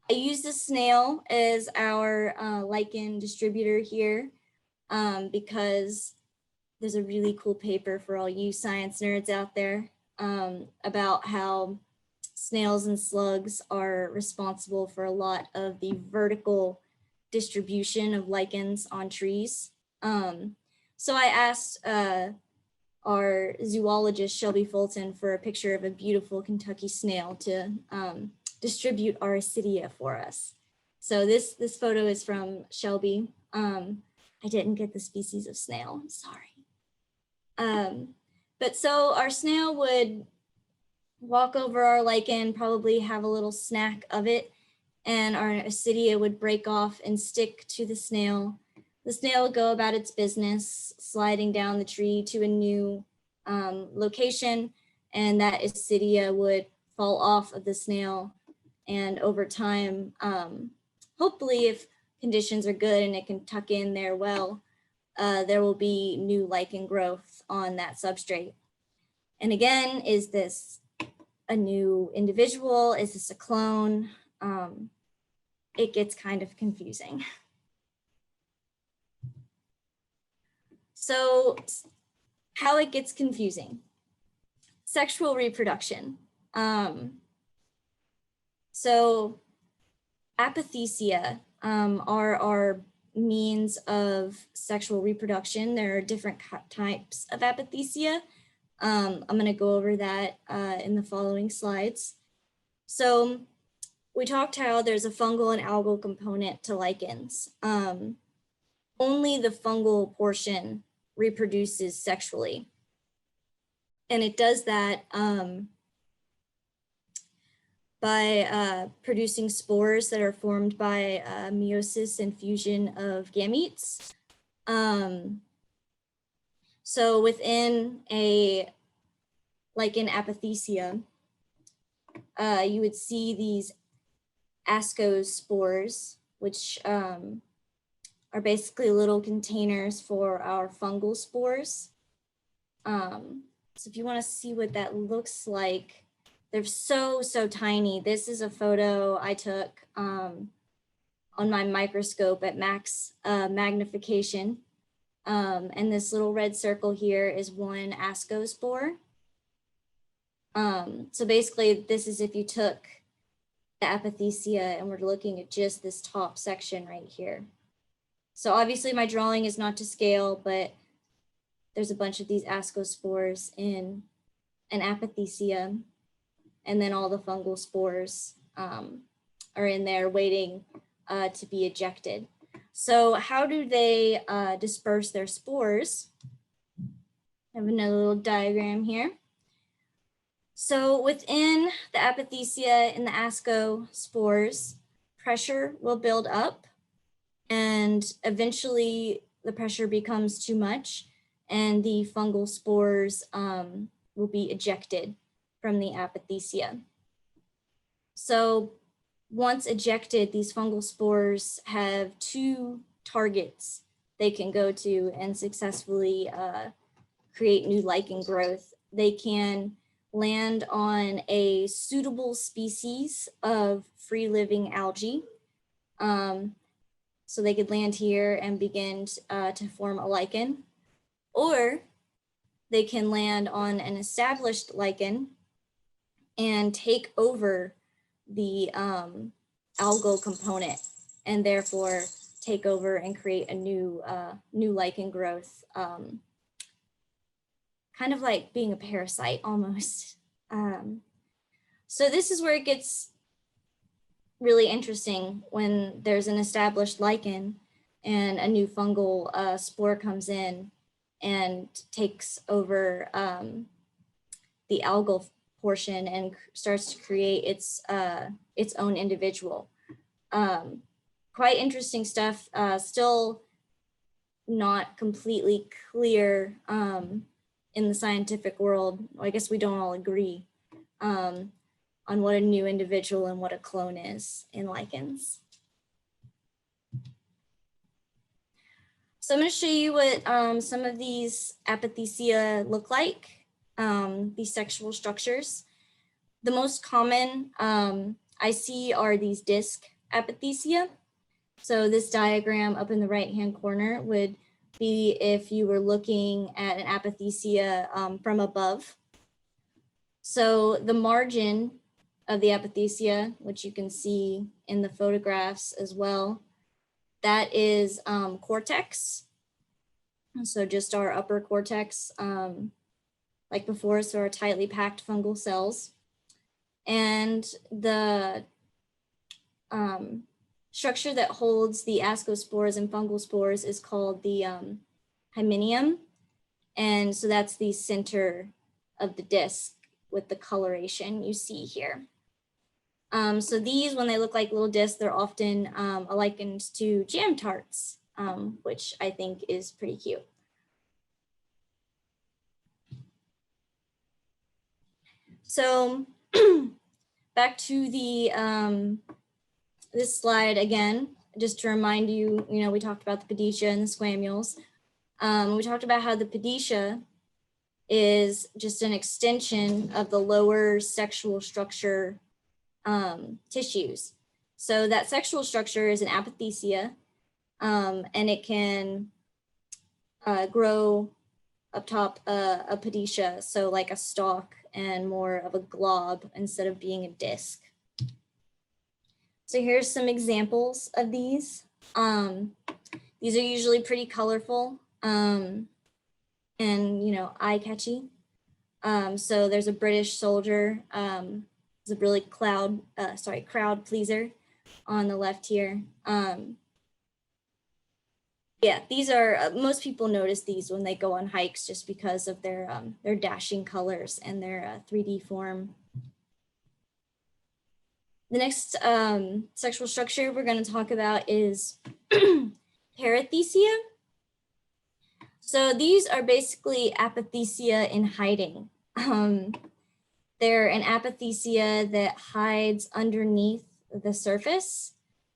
S2: use the snail as our lichen distributor here because there's a really cool paper for all you science nerds out there about how snails and slugs are responsible for a lot of the vertical distribution of lichens on trees. So I asked our zoologist, Shelby Fulton, for a picture of a beautiful Kentucky snail to distribute our isidia for us. So this photo is from Shelby. I didn't get the species of snail, I'm sorry. But so our snail would walk over our lichen, probably have a little snack of it, and our Ascidia would break off and stick to the snail. The snail would go about its business, sliding down the tree to a new location, and that Ascidia would fall off of the snail. And over time, hopefully if conditions are good and it can tuck in there well, there will be new lichen growth on that substrate. And again, is this a new individual? Is this a clone? It gets kind of confusing. So how it gets confusing. Sexual reproduction. So apothecia are our means of sexual reproduction. There are different types of apothecia. I'm going to go over that in the following slides. So we talked how there's a fungal and algal component to lichens. Only the fungal portion reproduces sexually. And it does that by producing spores that are formed by meiosis and fusion of gametes. So within a lichen apothecia, you would see these ascospores, which are basically little containers for our fungal spores. So if you want to see what that looks like, they're so tiny. This is a photo I took on my microscope at max magnification. And this little red circle here is one ascospore. So basically this is if you took the apothecia and we're looking at just this top section right here. So obviously my drawing is not to scale, but there's a bunch of these ascospores in an apothecia, and then all the fungal spores are in there waiting to be ejected. So how do they disperse their spores? I have another little diagram here. So within the apothecia and the ascospores, pressure will build up, and eventually the pressure becomes too much and the fungal spores will be ejected from the apothecia. So once ejected, these fungal spores have two targets they can go to and successfully create new lichen growth. They can land on a suitable species of free living algae. So they could land here and begin to form a lichen, or they can land on an established lichen and take over the algal component, and therefore take over and create a new lichen growth, kind of like being a parasite almost. So this is where it gets really interesting when there's an established lichen and a new fungal spore comes in and takes over the algal portion and starts to create its own individual. Quite interesting stuff, still not completely clear in the scientific world. I guess we don't all agree on what a new individual and what a clone is in lichens. So I'm going to show you what some of these apothecia look like, these sexual structures. The most common I see are these disc apothecia. So this diagram up in the right-hand corner would be if you were looking at an apothecia from above. So the margin of the apothecia, which you can see in the photographs as well, that is cortex. So just our upper cortex, like before, so our tightly packed fungal cells. And the structure that holds the ascospores and fungal spores is called the hymenium. And so that's the center of the disc with the coloration you see here. So these, when they look like little discs, they're often likened to jam tarts, which I think is pretty cute. So back to the this slide again, just to remind you, we talked about the pedicia and the squamules. We talked about how the pedicia is just an extension of the lower sexual structure tissues. So that sexual structure is an apothecia, and it can grow up top a pedicia, so like a stalk and more of a glob instead of being a disc. So here's some examples of these. These are usually pretty colorful and eye-catchy. So there's a British soldier. It's a really crowd pleaser on the left here. Yeah, these are, most people notice these when they go on hikes just because of their dashing colors and their 3D form. The next sexual structure we're going to talk about is parathecia. So these are basically apothecia in hiding. They're an apothecia that hides underneath the surface.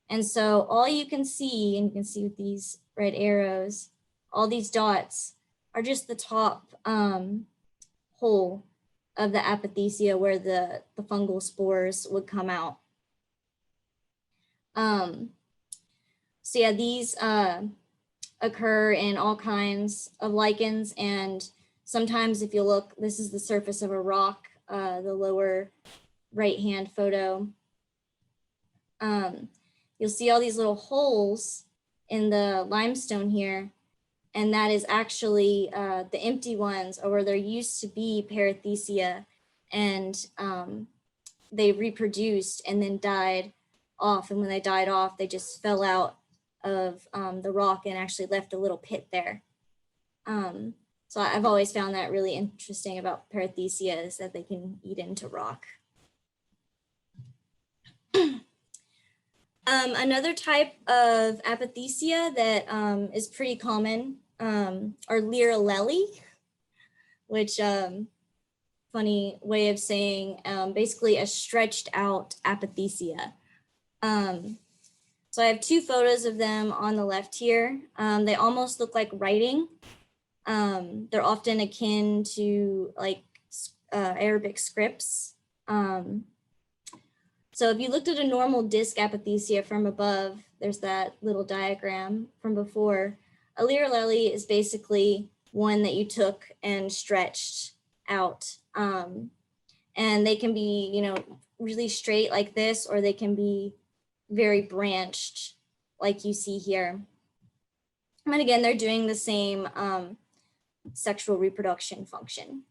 S2: And so all you can see, and you can see with these red arrows, all these dots are just the top hole of the apothecia where the fungal spores would come out. So yeah, these occur in all kinds of lichens, and sometimes if you look, this is the surface of a rock, the lower right-hand photo. You'll see all these little holes in the limestone here, and that is actually the empty ones, or where there used to be parathecia, and they reproduced and then died off. And when they died off, they just fell out of the rock and actually left a little pit there. So I've always found that really interesting about parathecia, is that they can eat into rock. Another type of apothecia that is pretty common are liraleli, which funny way of saying basically a stretched out apothecia. So I have two photos of them on the left here. They almost look like writing. They're often akin to like Arabic scripts. So if you looked at a normal disc apothecia from above, there's that little diagram from before. A liraleli is basically one that you took and stretched out. And they can be, really straight like this, or they can be very branched like you see here. And again, they're doing the same sexual reproduction function.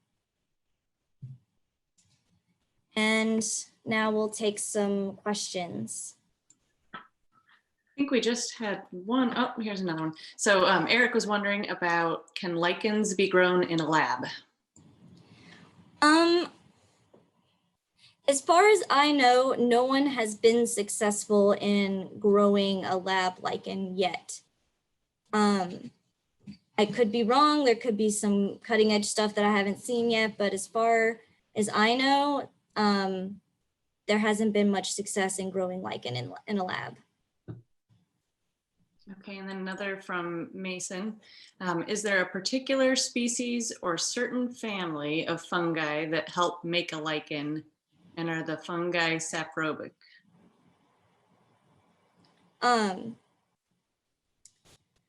S2: And now we'll take some questions.
S4: I think we just had one. Oh, here's another one. So Eric was wondering about, can lichens be grown in a lab?
S2: As far as I know, no one has been successful in growing a lab lichen yet. I could be wrong. There could be some cutting edge stuff that I haven't seen yet, but as far as I know, there hasn't been much success in growing lichen in a lab.
S4: Okay, and then another from Mason. Is there a particular species or certain family of fungi that help make a lichen, and are the fungi saprobic?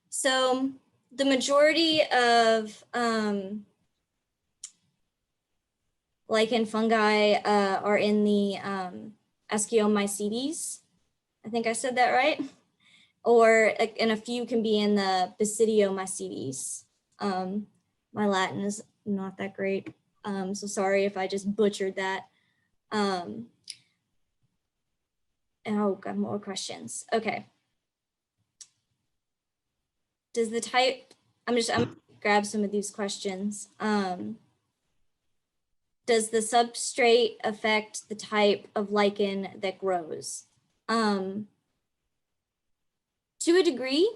S2: So the majority of lichen fungi are in the Asciomycetes. I think I said that right. Or, and a few can be in the Basidiomycetes. My Latin is not that great, so sorry if I just butchered that. Oh, got more questions. Okay. Does the type, I'm grab some of these questions. Does the substrate affect the type of lichen that grows? To a degree.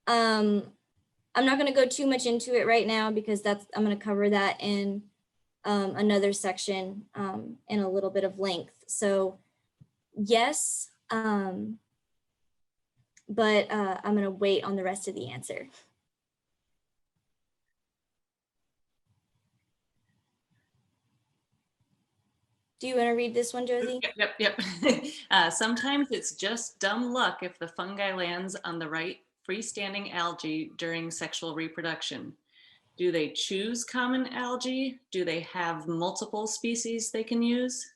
S2: I'm not going to go too much into it right now because I'm going to cover that in another section in a little bit of length. So yes, but I'm going to wait on the rest of the answer. Do you want to read this one, Josie?
S4: Yep. Sometimes it's just dumb luck if the fungi lands on the right freestanding algae during sexual reproduction. Do they choose common algae? Do they have multiple species they can use?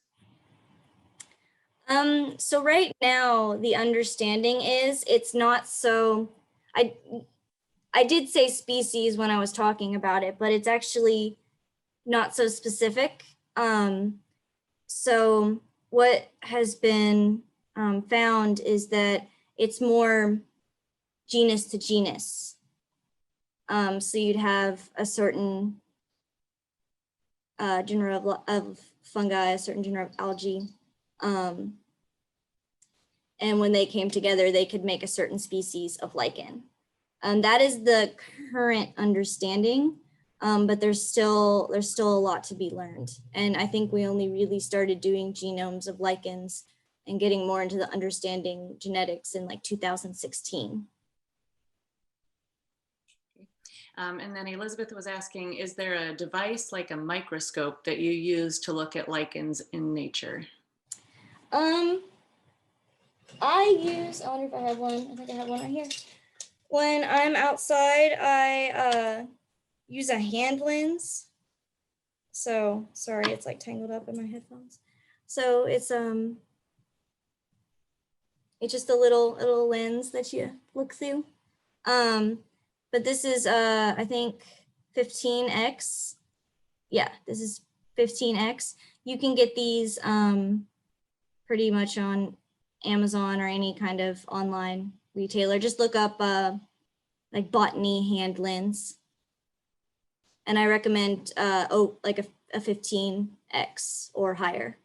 S2: So right now, the understanding is it's not so, I did say species when I was talking about it, but it's actually not so specific. So what has been found is that it's more genus to genus. So you'd have a certain genera of fungi, a certain genera of algae. And when they came together, they could make a certain species of lichen. That is the current understanding, but there's still a lot to be learned. And I think we only really started doing genomes of lichens and getting more into the understanding genetics in like 2016.
S4: And then Elizabeth was asking, is there a device like a microscope that you use to look at lichens in nature?
S2: I wonder if I have one. I think I have one right here. When I'm outside, I use a hand lens. So sorry, it's like tangled up in my headphones. So it's just a little lens that you look through. But this is I think 15x. Yeah, this is 15x. You can get these pretty much on Amazon or any kind of online retailer. Just look up like botany hand lens. And I recommend like a 15x or higher.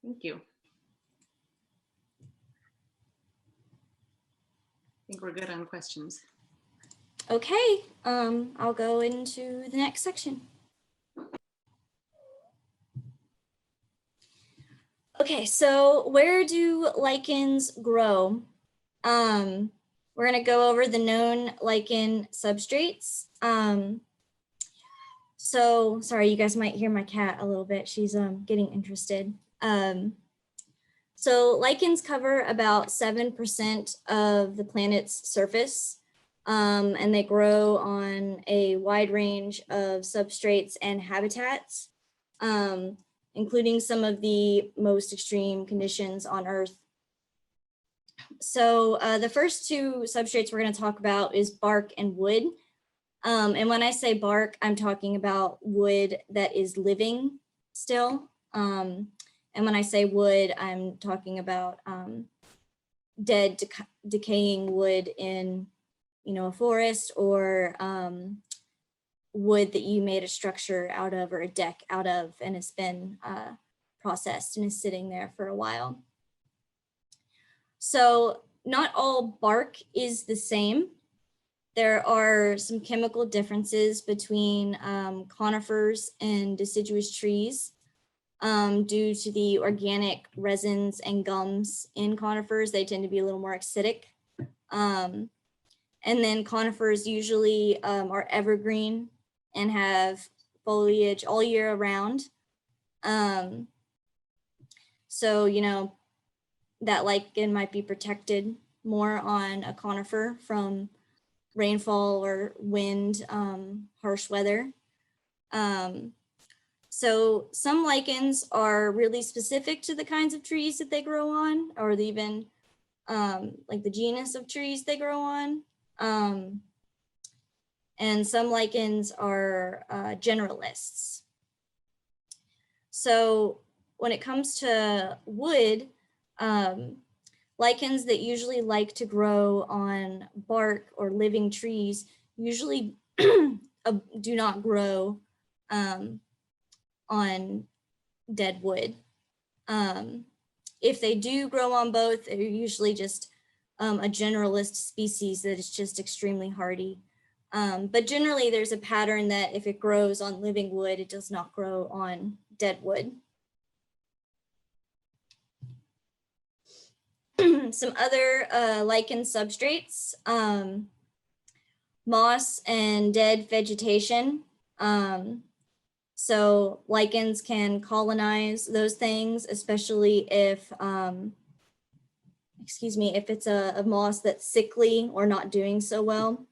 S4: Thank you. I think we're good on questions.
S2: Okay, I'll go into the next section. Okay, so where do lichens grow? We're gonna go over the known lichen substrates. So sorry, you guys might hear my cat a little bit. She's getting interested. So lichens cover about 7% of the planet's surface, and they grow on a wide range of substrates and habitats, including some of the most extreme conditions on Earth. So the first two substrates we're going to talk about is bark and wood. And when I say bark, I'm talking about wood that is living still. And when I say wood, I'm talking about dead, decaying wood in, a forest, or wood that you made a structure out of or a deck out of, and it's been processed and is sitting there for a while. So not all bark is the same. There are some chemical differences between conifers and deciduous trees. Due to the organic resins and gums in conifers, they tend to be a little more acidic. And then conifers usually are evergreen and have foliage all year round. So, that lichen might be protected more on a conifer from rainfall or wind, harsh weather. So some lichens are really specific to the kinds of trees that they grow on, or even like the genus of trees they grow on. And some lichens are generalists. So when it comes to wood, lichens that usually like to grow on bark or living trees usually do not grow on dead wood. If they do grow on both, they're usually just a generalist species that is just extremely hardy. But generally there's a pattern that if it grows on living wood, it does not grow on dead wood. Some other lichen substrates, moss and dead vegetation. So lichens can colonize those things, especially if, if it's a moss that's sickly or not doing so well.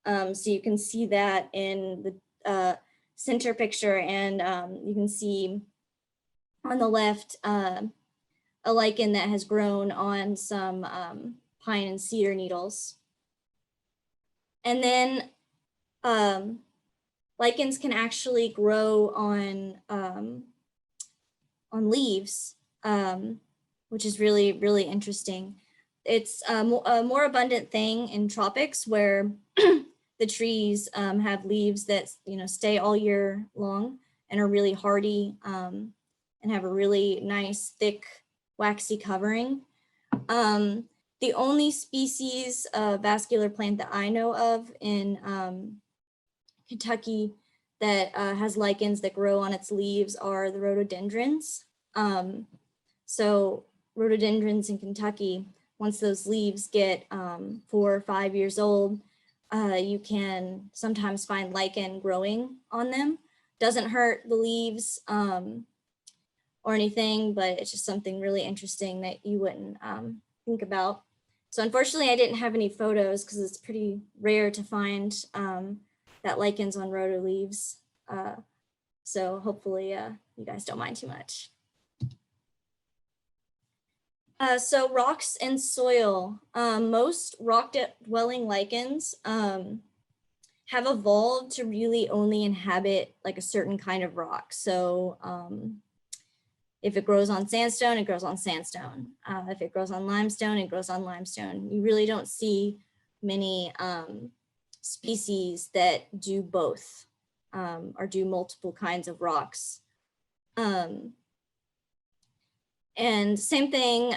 S2: So you can see that in the center picture, and you can see on the left a lichen that has grown on some pine and cedar needles. And then lichens can actually grow on leaves, which is really, really interesting. It's a more abundant thing in tropics where the trees have leaves that stay all year long and are really hardy and have a really nice, thick, waxy covering. The only species of vascular plant that I know of in Kentucky that has lichens that grow on its leaves are the rhododendrons. So rhododendrons in Kentucky, once those leaves get 4 or 5 years old, you can sometimes find lichen growing on them. Doesn't hurt the leaves or anything, but it's just something really interesting that you wouldn't think about. So unfortunately, I didn't have any photos because it's pretty rare to find that lichens on rhodo leaves. So hopefully you guys don't mind too much. So rocks and soil. Most rock-dwelling lichens have evolved to really only inhabit like a certain kind of rock. So if it grows on sandstone, it grows on sandstone. If it grows on limestone, it grows on limestone. You really don't see many species that do both or do multiple kinds of rocks. And same thing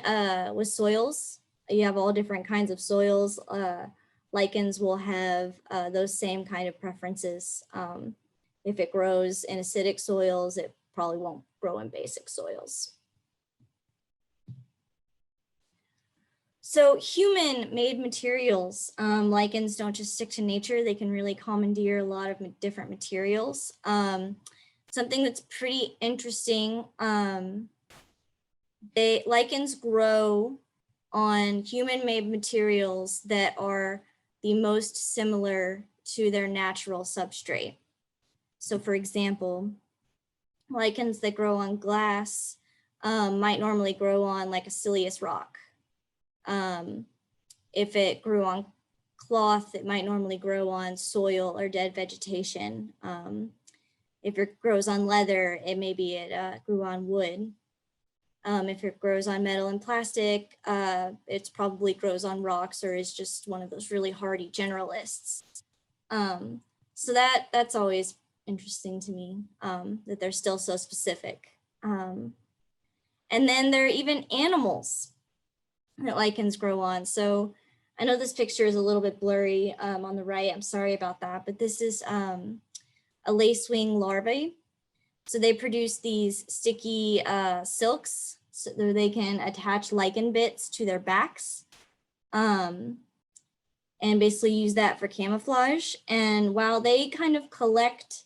S2: with soils. You have all different kinds of soils. Lichens will have those same kind of preferences. If it grows in acidic soils, it probably won't grow in basic soils. So human-made materials, lichens don't just stick to nature, they can really commandeer a lot of different materials. Something that's pretty interesting, lichens grow on human-made materials that are the most similar to their natural substrate. So for example, lichens that grow on glass might normally grow on like a siliceous rock. If it grew on cloth, it might normally grow on soil or dead vegetation. If it grows on leather, it grew on wood. If it grows on metal and plastic, it probably grows on rocks or is just one of those really hardy generalists. So that's always interesting to me, that they're still so specific. And then there are even animals that lichens grow on. So I know this picture is a little bit blurry on the right. I'm sorry about that, but this is a lacewing larvae. So they produce these sticky silks so that they can attach lichen bits to their backs and basically use that for camouflage. And while they kind of collect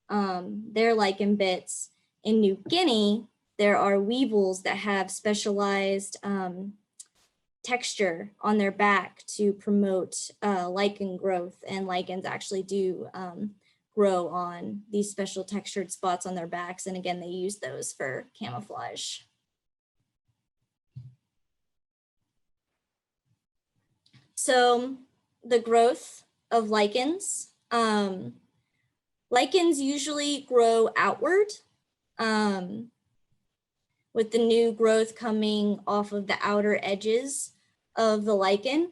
S2: their lichen bits in New Guinea, there are weevils that have specialized texture on their back to promote lichen growth, and lichens actually do grow on these special textured spots on their backs. And again, they use those for camouflage. So the growth of lichens. Lichens usually grow outward. with the new growth coming off of the outer edges of the lichen.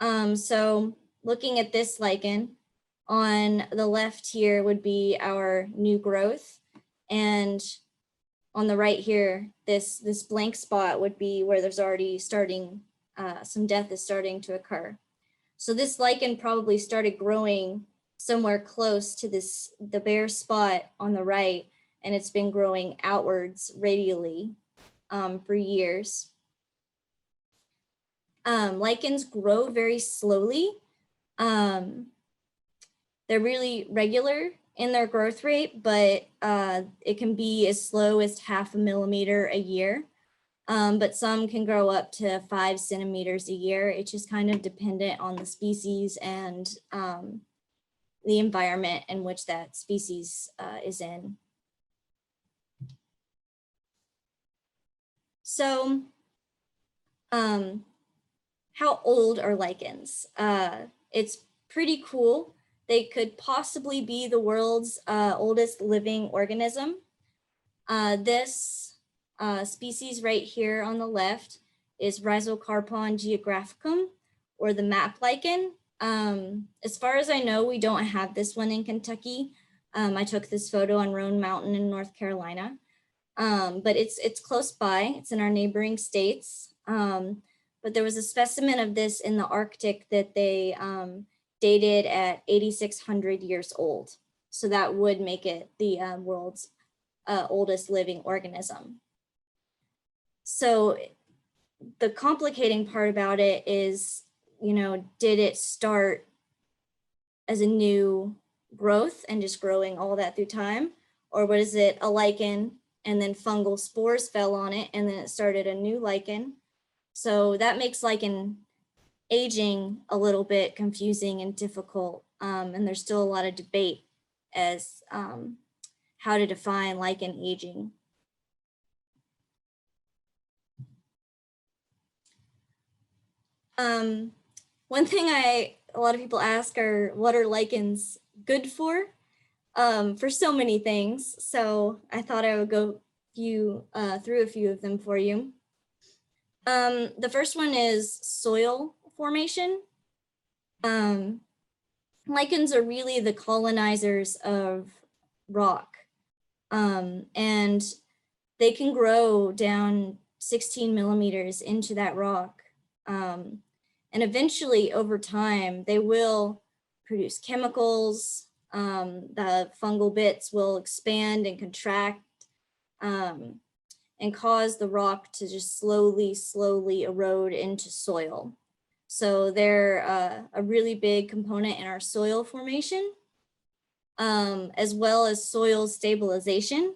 S2: So looking at this lichen, on the left here would be our new growth, and on the right here, this blank spot would be where there's already starting, some death is starting to occur. So this lichen probably started growing somewhere close to the bare spot on the right, and it's been growing outwards radially for years. Lichens grow very slowly. They're really regular in their growth rate, but it can be as slow as 0.5 millimeter a year. But some can grow up to 5 centimeters a year. It's just kind of dependent on the species and the environment in which that species is in. So how old are lichens? It's pretty cool. They could possibly be the world's oldest living organism. This species right here on the left is Rhizocarpon geographicum, or the map lichen. As far as I know, we don't have this one in Kentucky. I took this photo on Roan Mountain in North Carolina, but it's close by. It's in our neighboring states. But there was a specimen of this in the Arctic that they dated at 8,600 years old. So that would make it the world's oldest living organism. So the complicating part about it is, did it start as a new growth and just growing all that through time? Or was it a lichen and then fungal spores fell on it and then it started a new lichen? So that makes lichen aging a little bit confusing and difficult. And there's still a lot of debate as how to define lichen aging. One thing a lot of people ask are, what are lichens good for? For so many things. So I thought I would go through a few of them for you. The first one is soil formation. Lichens are really the colonizers of rock, and they can grow down 16 millimeters into that rock. And eventually over time, they will produce chemicals. The fungal bits will expand and contract and cause the rock to just slowly erode into soil. So they're a really big component in our soil formation, as well as soil stabilization.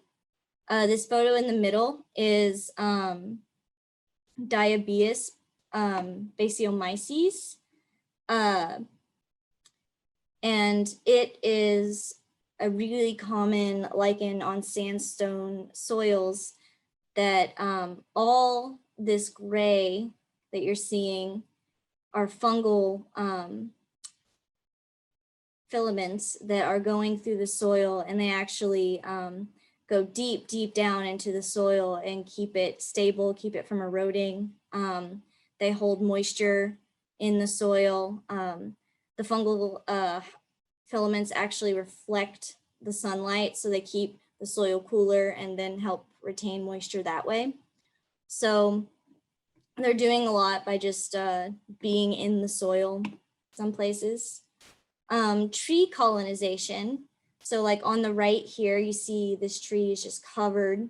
S2: This photo in the middle is Diabeus basiomyces. And it is a really common lichen on sandstone soils that all this gray that you're seeing are fungal filaments that are going through the soil, and they actually go deep down into the soil and keep it stable, keep it from eroding. They hold moisture in the soil. The fungal filaments actually reflect the sunlight, so they keep the soil cooler and then help retain moisture that way. So they're doing a lot by just being in the soil some places. Tree colonization. So like on the right here, you see this tree is just covered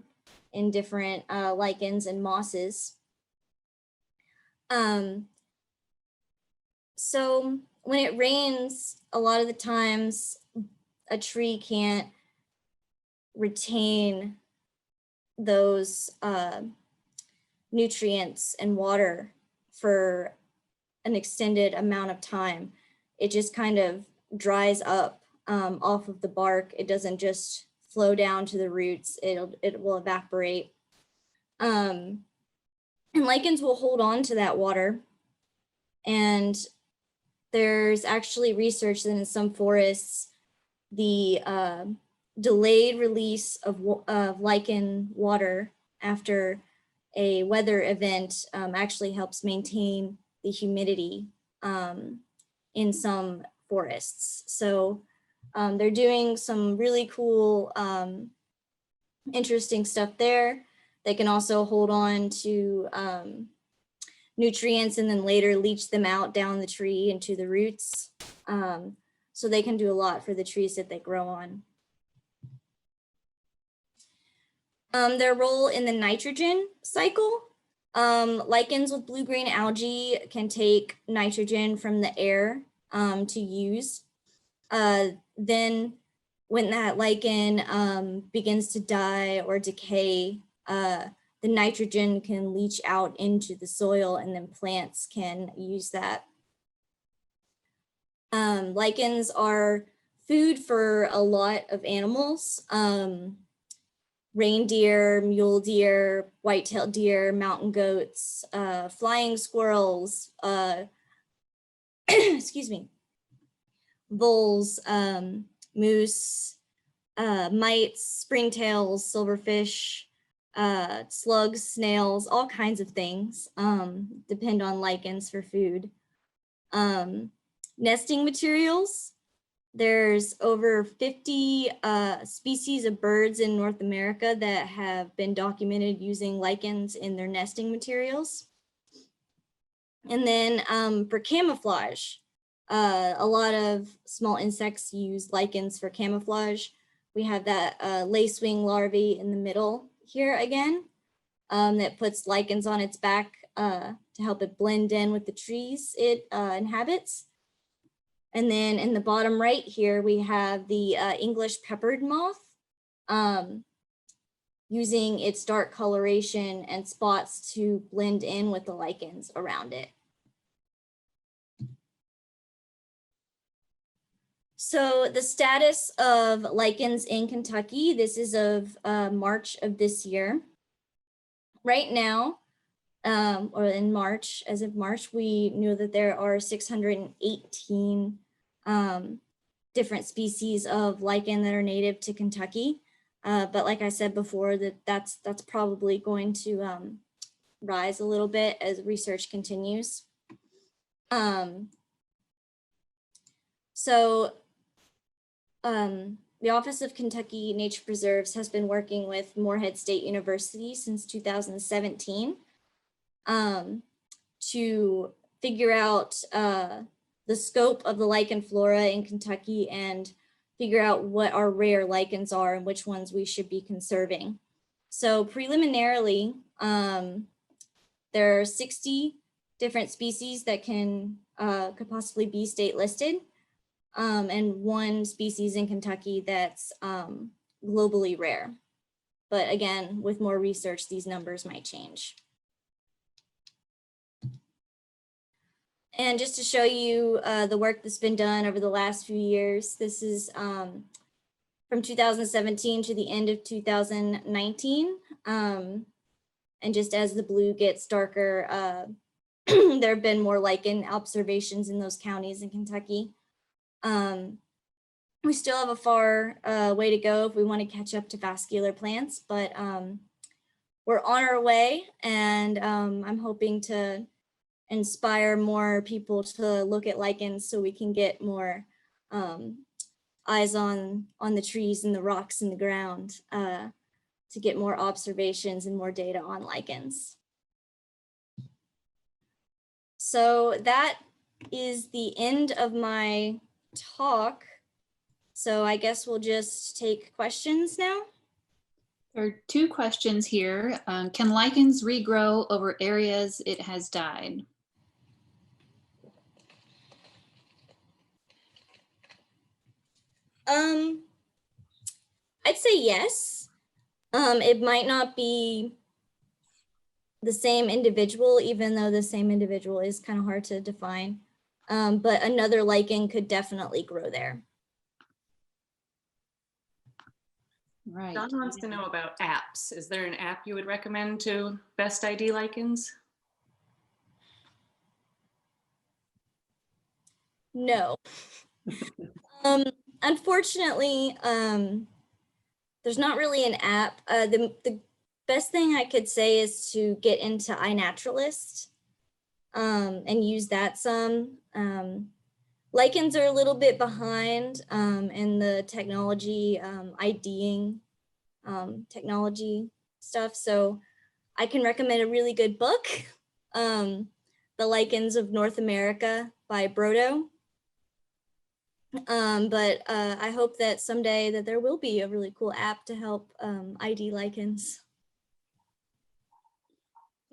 S2: in different lichens and mosses. So when it rains, a lot of the times a tree can't retain those nutrients and water for an extended amount of time. It just kind of dries up off of the bark. It doesn't just flow down to the roots. It will evaporate. And lichens will hold on to that water. And there's actually research that in some forests, the delayed release of lichen water after a weather event actually helps maintain the humidity in some forests. So they're doing some really cool, interesting stuff there. They can also hold on to nutrients and then later leach them out down the tree into the roots. So they can do a lot for the trees that they grow on. Their role in the nitrogen cycle. Lichens with blue-green algae can take nitrogen from the air to use. Then when that lichen begins to die or decay, the nitrogen can leach out into the soil and then plants can use that. Lichens are food for a lot of animals. Reindeer, mule deer, white-tailed deer, mountain goats, flying squirrels, excuse me, voles, moose, mites, springtails, silverfish, slugs, snails, all kinds of things depend on lichens for food. Nesting materials. There's over 50 species of birds in North America that have been documented using lichens in their nesting materials. And then for camouflage, a lot of small insects use lichens for camouflage. We have that lacewing larvae in the middle here again that puts lichens on its back to help it blend in with the trees it inhabits. And then in the bottom right here, we have the English peppered moth using its dark coloration and spots to blend in with the lichens around it. So the status of lichens in Kentucky, this is of March of this year. Right now, or in March, as of March, we knew that there are 618 different species of lichen that are native to Kentucky. But like I said before, that's probably going to rise a little bit as research continues. The Office of Kentucky Nature Preserves has been working with Morehead State University since 2017 to figure out the scope of the lichen flora in Kentucky and figure out what our rare lichens are and which ones we should be conserving. So preliminarily, there are 60 different species that could possibly be state listed, and one species in Kentucky that's globally rare. But again, with more research, these numbers might change. And just to show you the work that's been done over the last few years, this is from 2017 to the end of 2019. And just as the blue gets darker, there have been more lichen observations in those counties in Kentucky. We still have a far way to go if we want to catch up to vascular plants, but we're on our way, and I'm hoping to inspire more people to look at lichens so we can get more eyes on the trees and the rocks in the ground to get more observations and more data on lichens. So that is the end of my talk. So I guess we'll just take questions now.
S1: There are two questions here. Can lichens regrow over areas it has died?
S2: I'd say yes. It might not be the same individual, even though the same individual is kind of hard to define. But another lichen could definitely grow there.
S1: Right.
S4: Don wants to know about apps. Is there an app you would recommend to best ID lichens?
S2: No. Unfortunately, there's not really an app. The best thing I could say is to get into iNaturalist and use that some. Lichens are a little bit behind in the technology, IDing technology stuff. So I can recommend a really good book, The Lichens of North America by Brodo. But I hope that someday that there will be a really cool app to help ID lichens.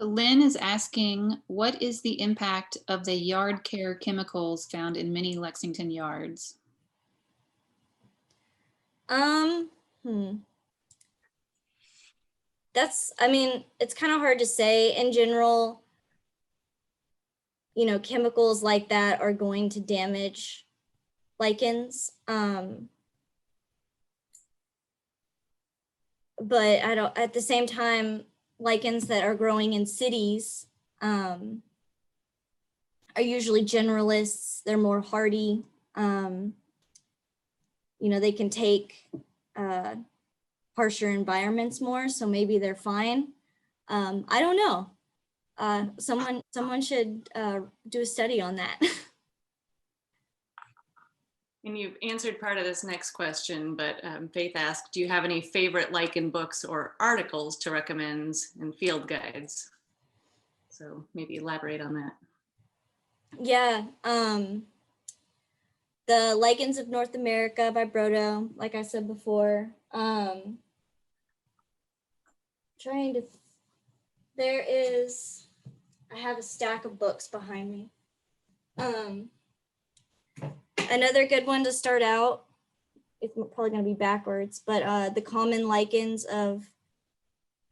S1: Lynn is asking, what is the impact of the yard care chemicals found in many Lexington yards?
S2: That's, I mean, it's kind of hard to say. In general, you know, chemicals like that are going to damage lichens. But I don't, at the same time, lichens that are growing in cities are usually generalists. They're more hardy. You know, they can take harsher environments more, so maybe they're fine. I don't know. Someone should do a study on that.
S4: And you've answered part of this next question, but Faith asked, do you have any favorite lichen books or articles to recommend and field guides? So maybe elaborate on that.
S2: Yeah, The Lichens of North America by Brodo, like I said before. There is, I have a stack of books behind me. Another good one to start out, it's probably going to be backwards, but The Common Lichens of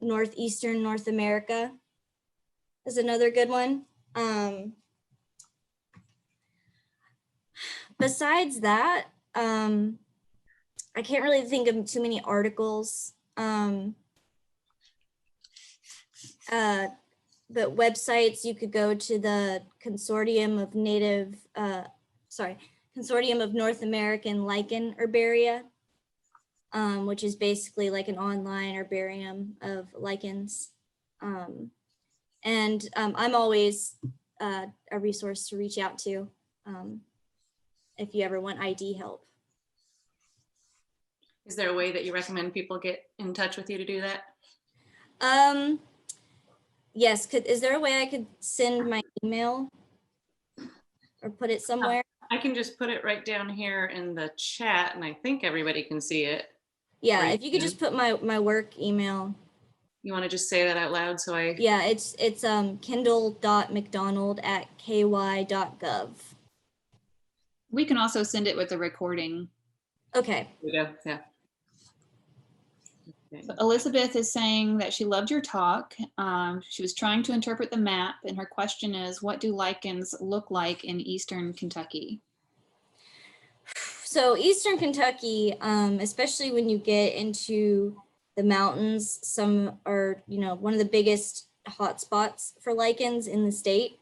S2: Northeastern North America is another good one. Besides that, I can't really think of too many articles. But websites, you could go to the Consortium of North American Lichen Herbaria, which is basically like an online herbarium of lichens. And I'm always a resource to reach out to if you ever want ID help.
S4: Is there a way that you recommend people get in touch with you to do that?
S2: Yes, is there a way I could send my email or put it somewhere?
S4: I can just put it right down here in the chat and I think everybody can see it.
S2: Yeah, if you could just put my work email.
S4: You want to just say that out loud so I...
S2: Yeah, it's kendall.mcdonald@ky.gov.
S1: We can also send it with a recording.
S2: Okay.
S4: Yeah. Okay.
S1: So Elizabeth is saying that she loved your talk. She was trying to interpret the map, and her question is, what do lichens look like in Eastern Kentucky?
S2: So Eastern Kentucky, especially when you get into the mountains, some are, you know, one of the biggest hotspots for lichens in the state.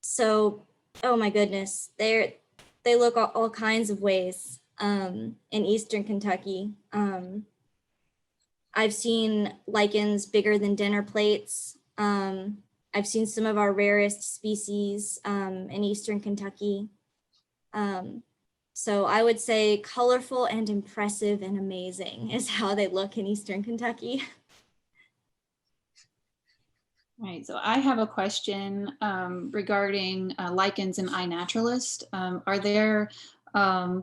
S2: So, oh my goodness, they look all kinds of ways in Eastern Kentucky. I've seen lichens bigger than dinner plates. I've seen some of our rarest species in Eastern Kentucky. So I would say colorful and impressive and amazing is how they look in Eastern Kentucky.
S1: Right, so I have a question regarding lichens and iNaturalist. Are there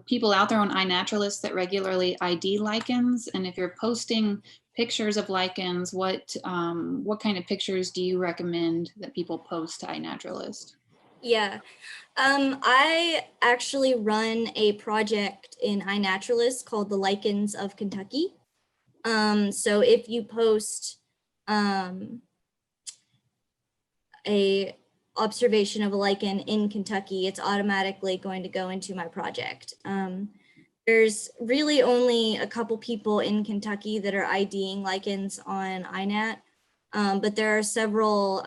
S1: people out there on iNaturalist that regularly ID lichens? And if you're posting pictures of lichens, what kind of pictures do you recommend that people post to iNaturalist?
S2: Yeah, I actually run a project in iNaturalist called the Lichens of Kentucky. So if you post a observation of a lichen in Kentucky, it's automatically going to go into my project. There's really only a couple people in Kentucky that are IDing lichens on iNat, but there are several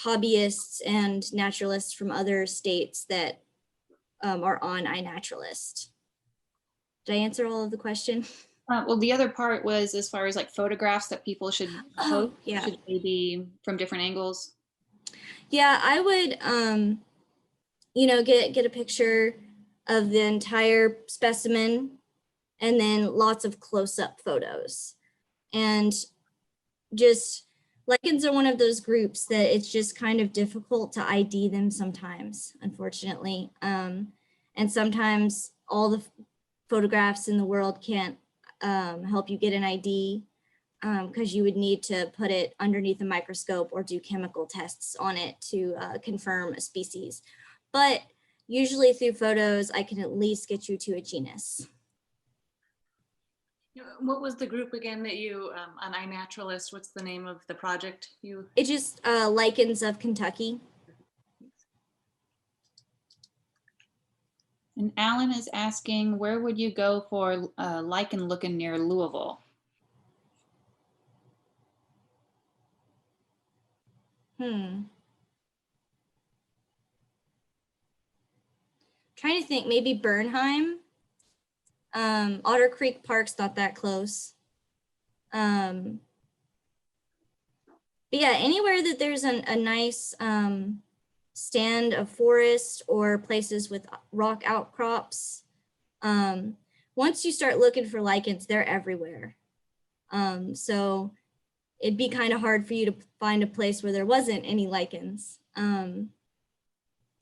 S2: hobbyists and naturalists from other states that are on iNaturalist. Did I answer all of the question?
S1: Well, the other part was as far as like photographs that people should
S2: Oh,
S1: post,
S2: yeah.
S1: should they be from different angles?
S2: Yeah, I would, you know, get a picture of the entire specimen and then lots of close-up photos. And just lichens are one of those groups that it's just kind of difficult to ID them sometimes, unfortunately. And sometimes all the photographs in the world can't help you get an ID because you would need to put it underneath a microscope or do chemical tests on it to confirm a species. But usually through photos, I can at least get you to a genus.
S4: What was the group again that you, on iNaturalist, what's the name of the project you?
S2: It's just Lichens of Kentucky.
S1: And Alan is asking, where would you go for lichen looking near Louisville?
S2: Trying to think, maybe Bernheim. Otter Creek Park's not that close. But yeah, anywhere that there's a nice stand of forest or places with rock outcrops. Once you start looking for lichens, they're everywhere. So it'd be kind of hard for you to find a place where there wasn't any lichens.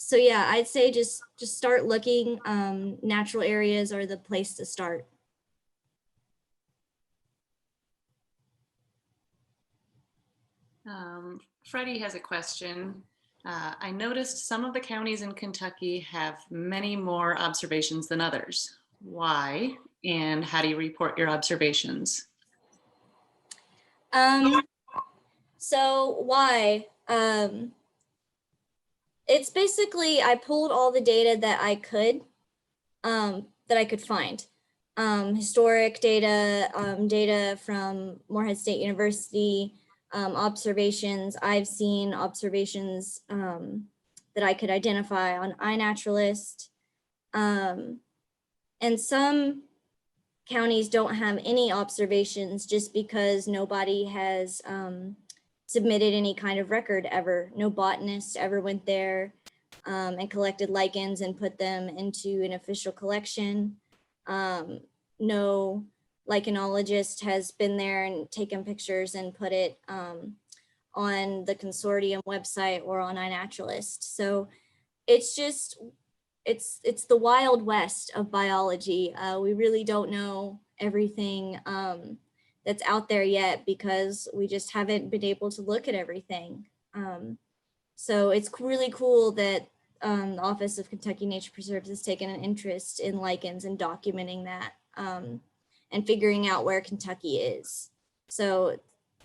S2: So yeah, I'd say just start looking. Natural areas are the place to start.
S4: Freddie has a question. I noticed some of the counties in Kentucky have many more observations than others. Why? And how do you report your observations?
S2: So why? It's basically, I pulled all the data that I could find. Historic data, data from Morehead State University, observations. I've seen observations that I could identify on iNaturalist. And some counties don't have any observations just because nobody has submitted any kind of record ever. No botanist ever went there and collected lichens and put them into an official collection. No lichenologist has been there and taken pictures and put it on the consortium website or on iNaturalist. So it's just, it's the Wild West of biology. We really don't know everything that's out there yet because we just haven't been able to look at everything. So it's really cool that the Office of Kentucky Nature Preserves has taken an interest in lichens and documenting that and figuring out where Kentucky is. So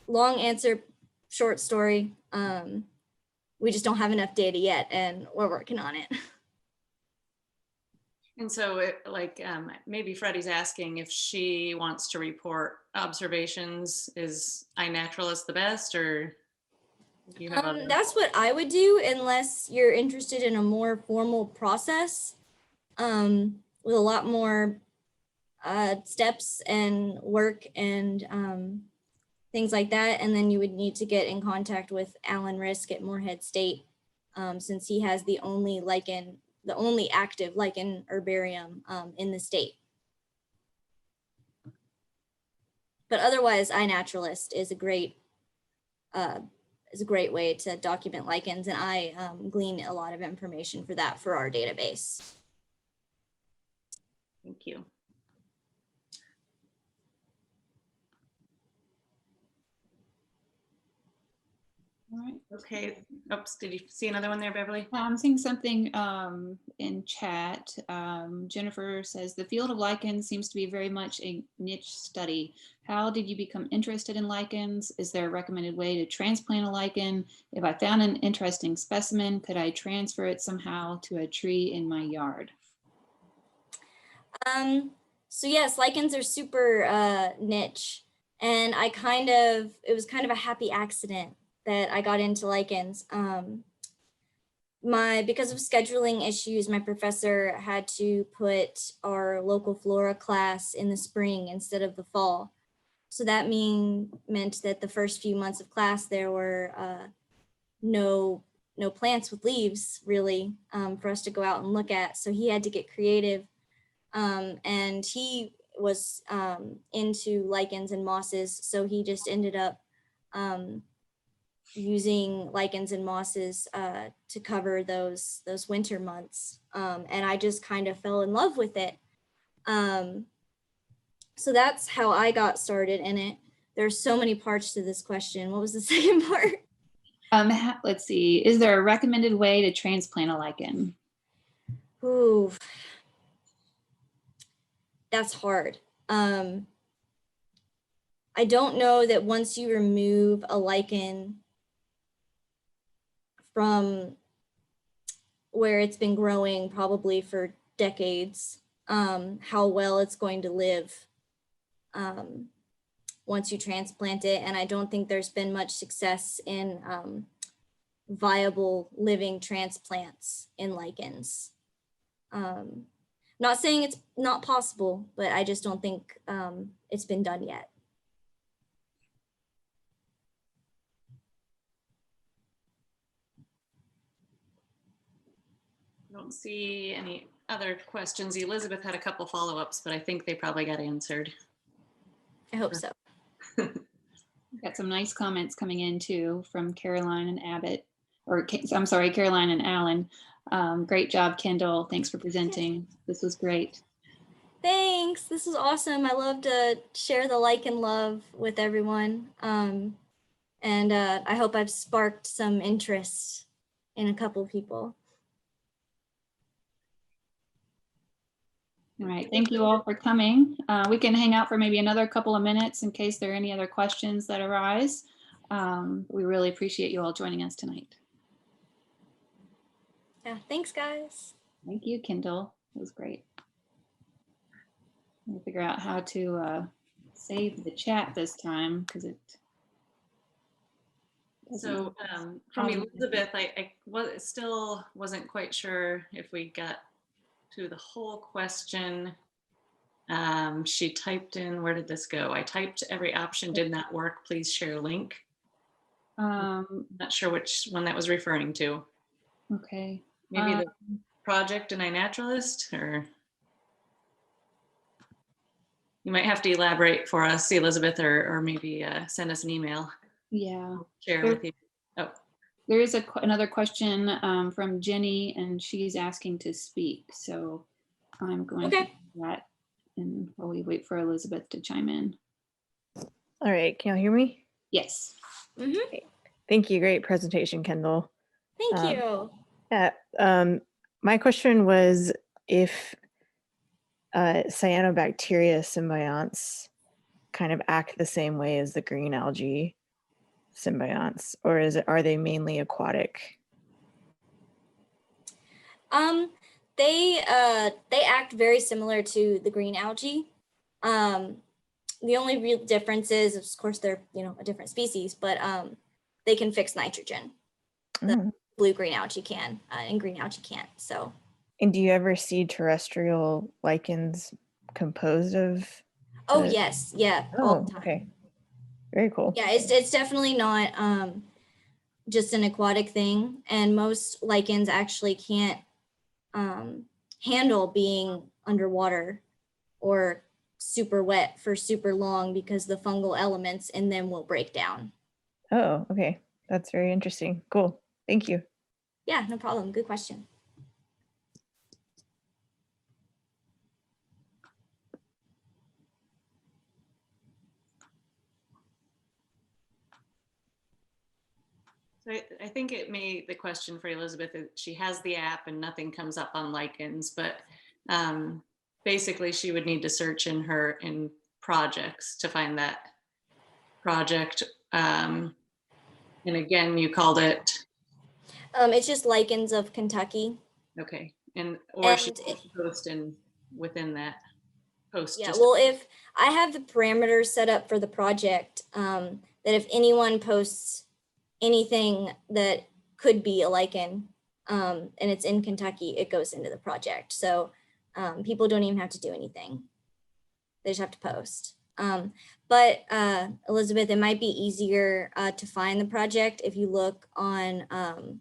S2: long answer, short story. We just don't have enough data yet and we're working on it.
S4: And so maybe Freddie's asking if she wants to report observations, is iNaturalist the best, or you have other?
S2: That's what I would do unless you're interested in a more formal process with a lot more steps and work and things like that. And then you would need to get in contact with Alan Risk at Morehead State since he has the only active lichen herbarium in the state. But otherwise, iNaturalist is a great way to document lichens, and I glean a lot of information for that for our database.
S4: Thank you. All right. Okay. Oops. Did you see another one there, Beverly?
S1: I'm seeing something in chat. Jennifer says, the field of lichens seems to be very much a niche study. How did you become interested in lichens? Is there a recommended way to transplant a lichen? If I found an interesting specimen, could I transfer it somehow to a tree in my yard?
S2: So yes, lichens are super niche. And it was kind of a happy accident that I got into lichens. because of scheduling issues, my professor had to put our local flora class in the spring instead of the fall. So that meant that the first few months of class, there were no plants with leaves really for us to go out and look at. So he had to get creative. And he was into lichens and mosses. So he just ended up using lichens and mosses to cover those winter months. And I just kind of fell in love with it. So that's how I got started in it. There's so many parts to this question. What was the second part?
S1: Let's see. Is there a recommended way to transplant a lichen?
S2: Ooh, that's hard. I don't know that once you remove a lichen from where it's been growing probably for decades, how well it's going to live once you transplant it. And I don't think there's been much success in viable living transplants in lichens. Not saying it's not possible, but I just don't think it's been done yet.
S4: I don't see any other questions. Elizabeth had a couple follow-ups, but I think they probably got answered.
S2: I hope so.
S1: Got some nice comments coming in too from Caroline and Abbott, or I'm sorry, Caroline and Alan. Great job, Kendall. Thanks for presenting. This was great.
S2: Thanks. This was awesome. I love to share the lichen love with everyone. And I hope I've sparked some interest in a couple of people.
S1: All right, thank you all for coming. We can hang out for maybe another couple of minutes in case there are any other questions that arise. We really appreciate you all joining us tonight.
S2: Yeah, thanks guys.
S1: Thank you, Kendall. It was great. We'll figure out how to save the chat this time because it.
S4: So from Elizabeth, I still wasn't quite sure if we got to the whole question. She typed in, where did this go? I typed every option did not work. Please share link. Not sure which one that was referring to.
S1: Okay.
S4: Maybe the project and iNaturalist, or you might have to elaborate for us, Elizabeth, or maybe send us an email.
S1: Yeah.
S4: I'll share with you. Oh.
S1: There is another question from Jenny, and she's asking to speak. So I'm going to do that, and while we wait for Elizabeth to chime in.
S5: All right, can y'all hear me?
S1: Yes.
S2: Mm-hmm.
S5: Thank you. Great presentation, Kendall.
S2: Thank you.
S5: Yeah. My question was if cyanobacteria symbionts kind of act the same way as the green algae symbionts, or are they mainly aquatic?
S2: They act very similar to the green algae. The only real difference is, of course, they're a different species, but they can fix nitrogen. The blue-green algae can, and green algae can't. So.
S5: And do you ever see terrestrial lichens composed of?
S2: Oh yes, yeah, all the time.
S5: Okay. Very cool.
S2: Yeah, it's definitely not just an aquatic thing, and most lichens actually can't handle being underwater or super wet for super long because the fungal elements in them will break down.
S5: Oh, okay. That's very interesting. Cool. Thank you.
S2: Yeah, no problem. Good question.
S4: So I think the question for Elizabeth is she has the app and nothing comes up on lichens, but basically she would need to search in projects to find that project. And again, you called it?
S2: It's just Lichens of Kentucky.
S4: Okay, or she can post within that post.
S2: Yeah, well, if I have the parameters set up for the project, that if anyone posts anything that could be a lichen, and it's in Kentucky, it goes into the project. So people don't even have to do anything. They just have to post. But Elizabeth, it might be easier to find the project if you look on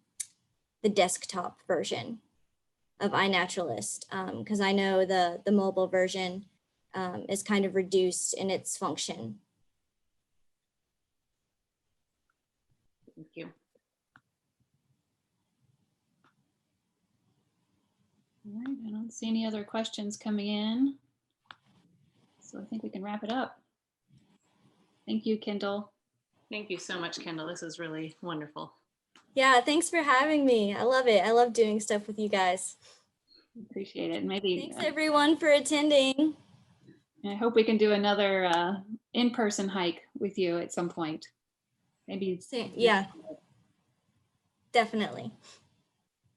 S2: the desktop version of iNaturalist, because I know the mobile version is kind of reduced in its function.
S4: Thank you.
S1: All right, I don't see any other questions coming in. So I think we can wrap it up. Thank you, Kendall.
S4: Thank you so much, Kendall. This is really wonderful.
S2: Yeah, thanks for having me. I love it. I love doing stuff with you guys.
S1: Appreciate it. Maybe
S2: Thanks everyone for attending.
S1: I hope we can do another in-person hike with you at some point. Maybe.
S2: Yeah, definitely.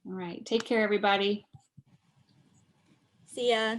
S1: All right. Take care, everybody.
S2: See ya.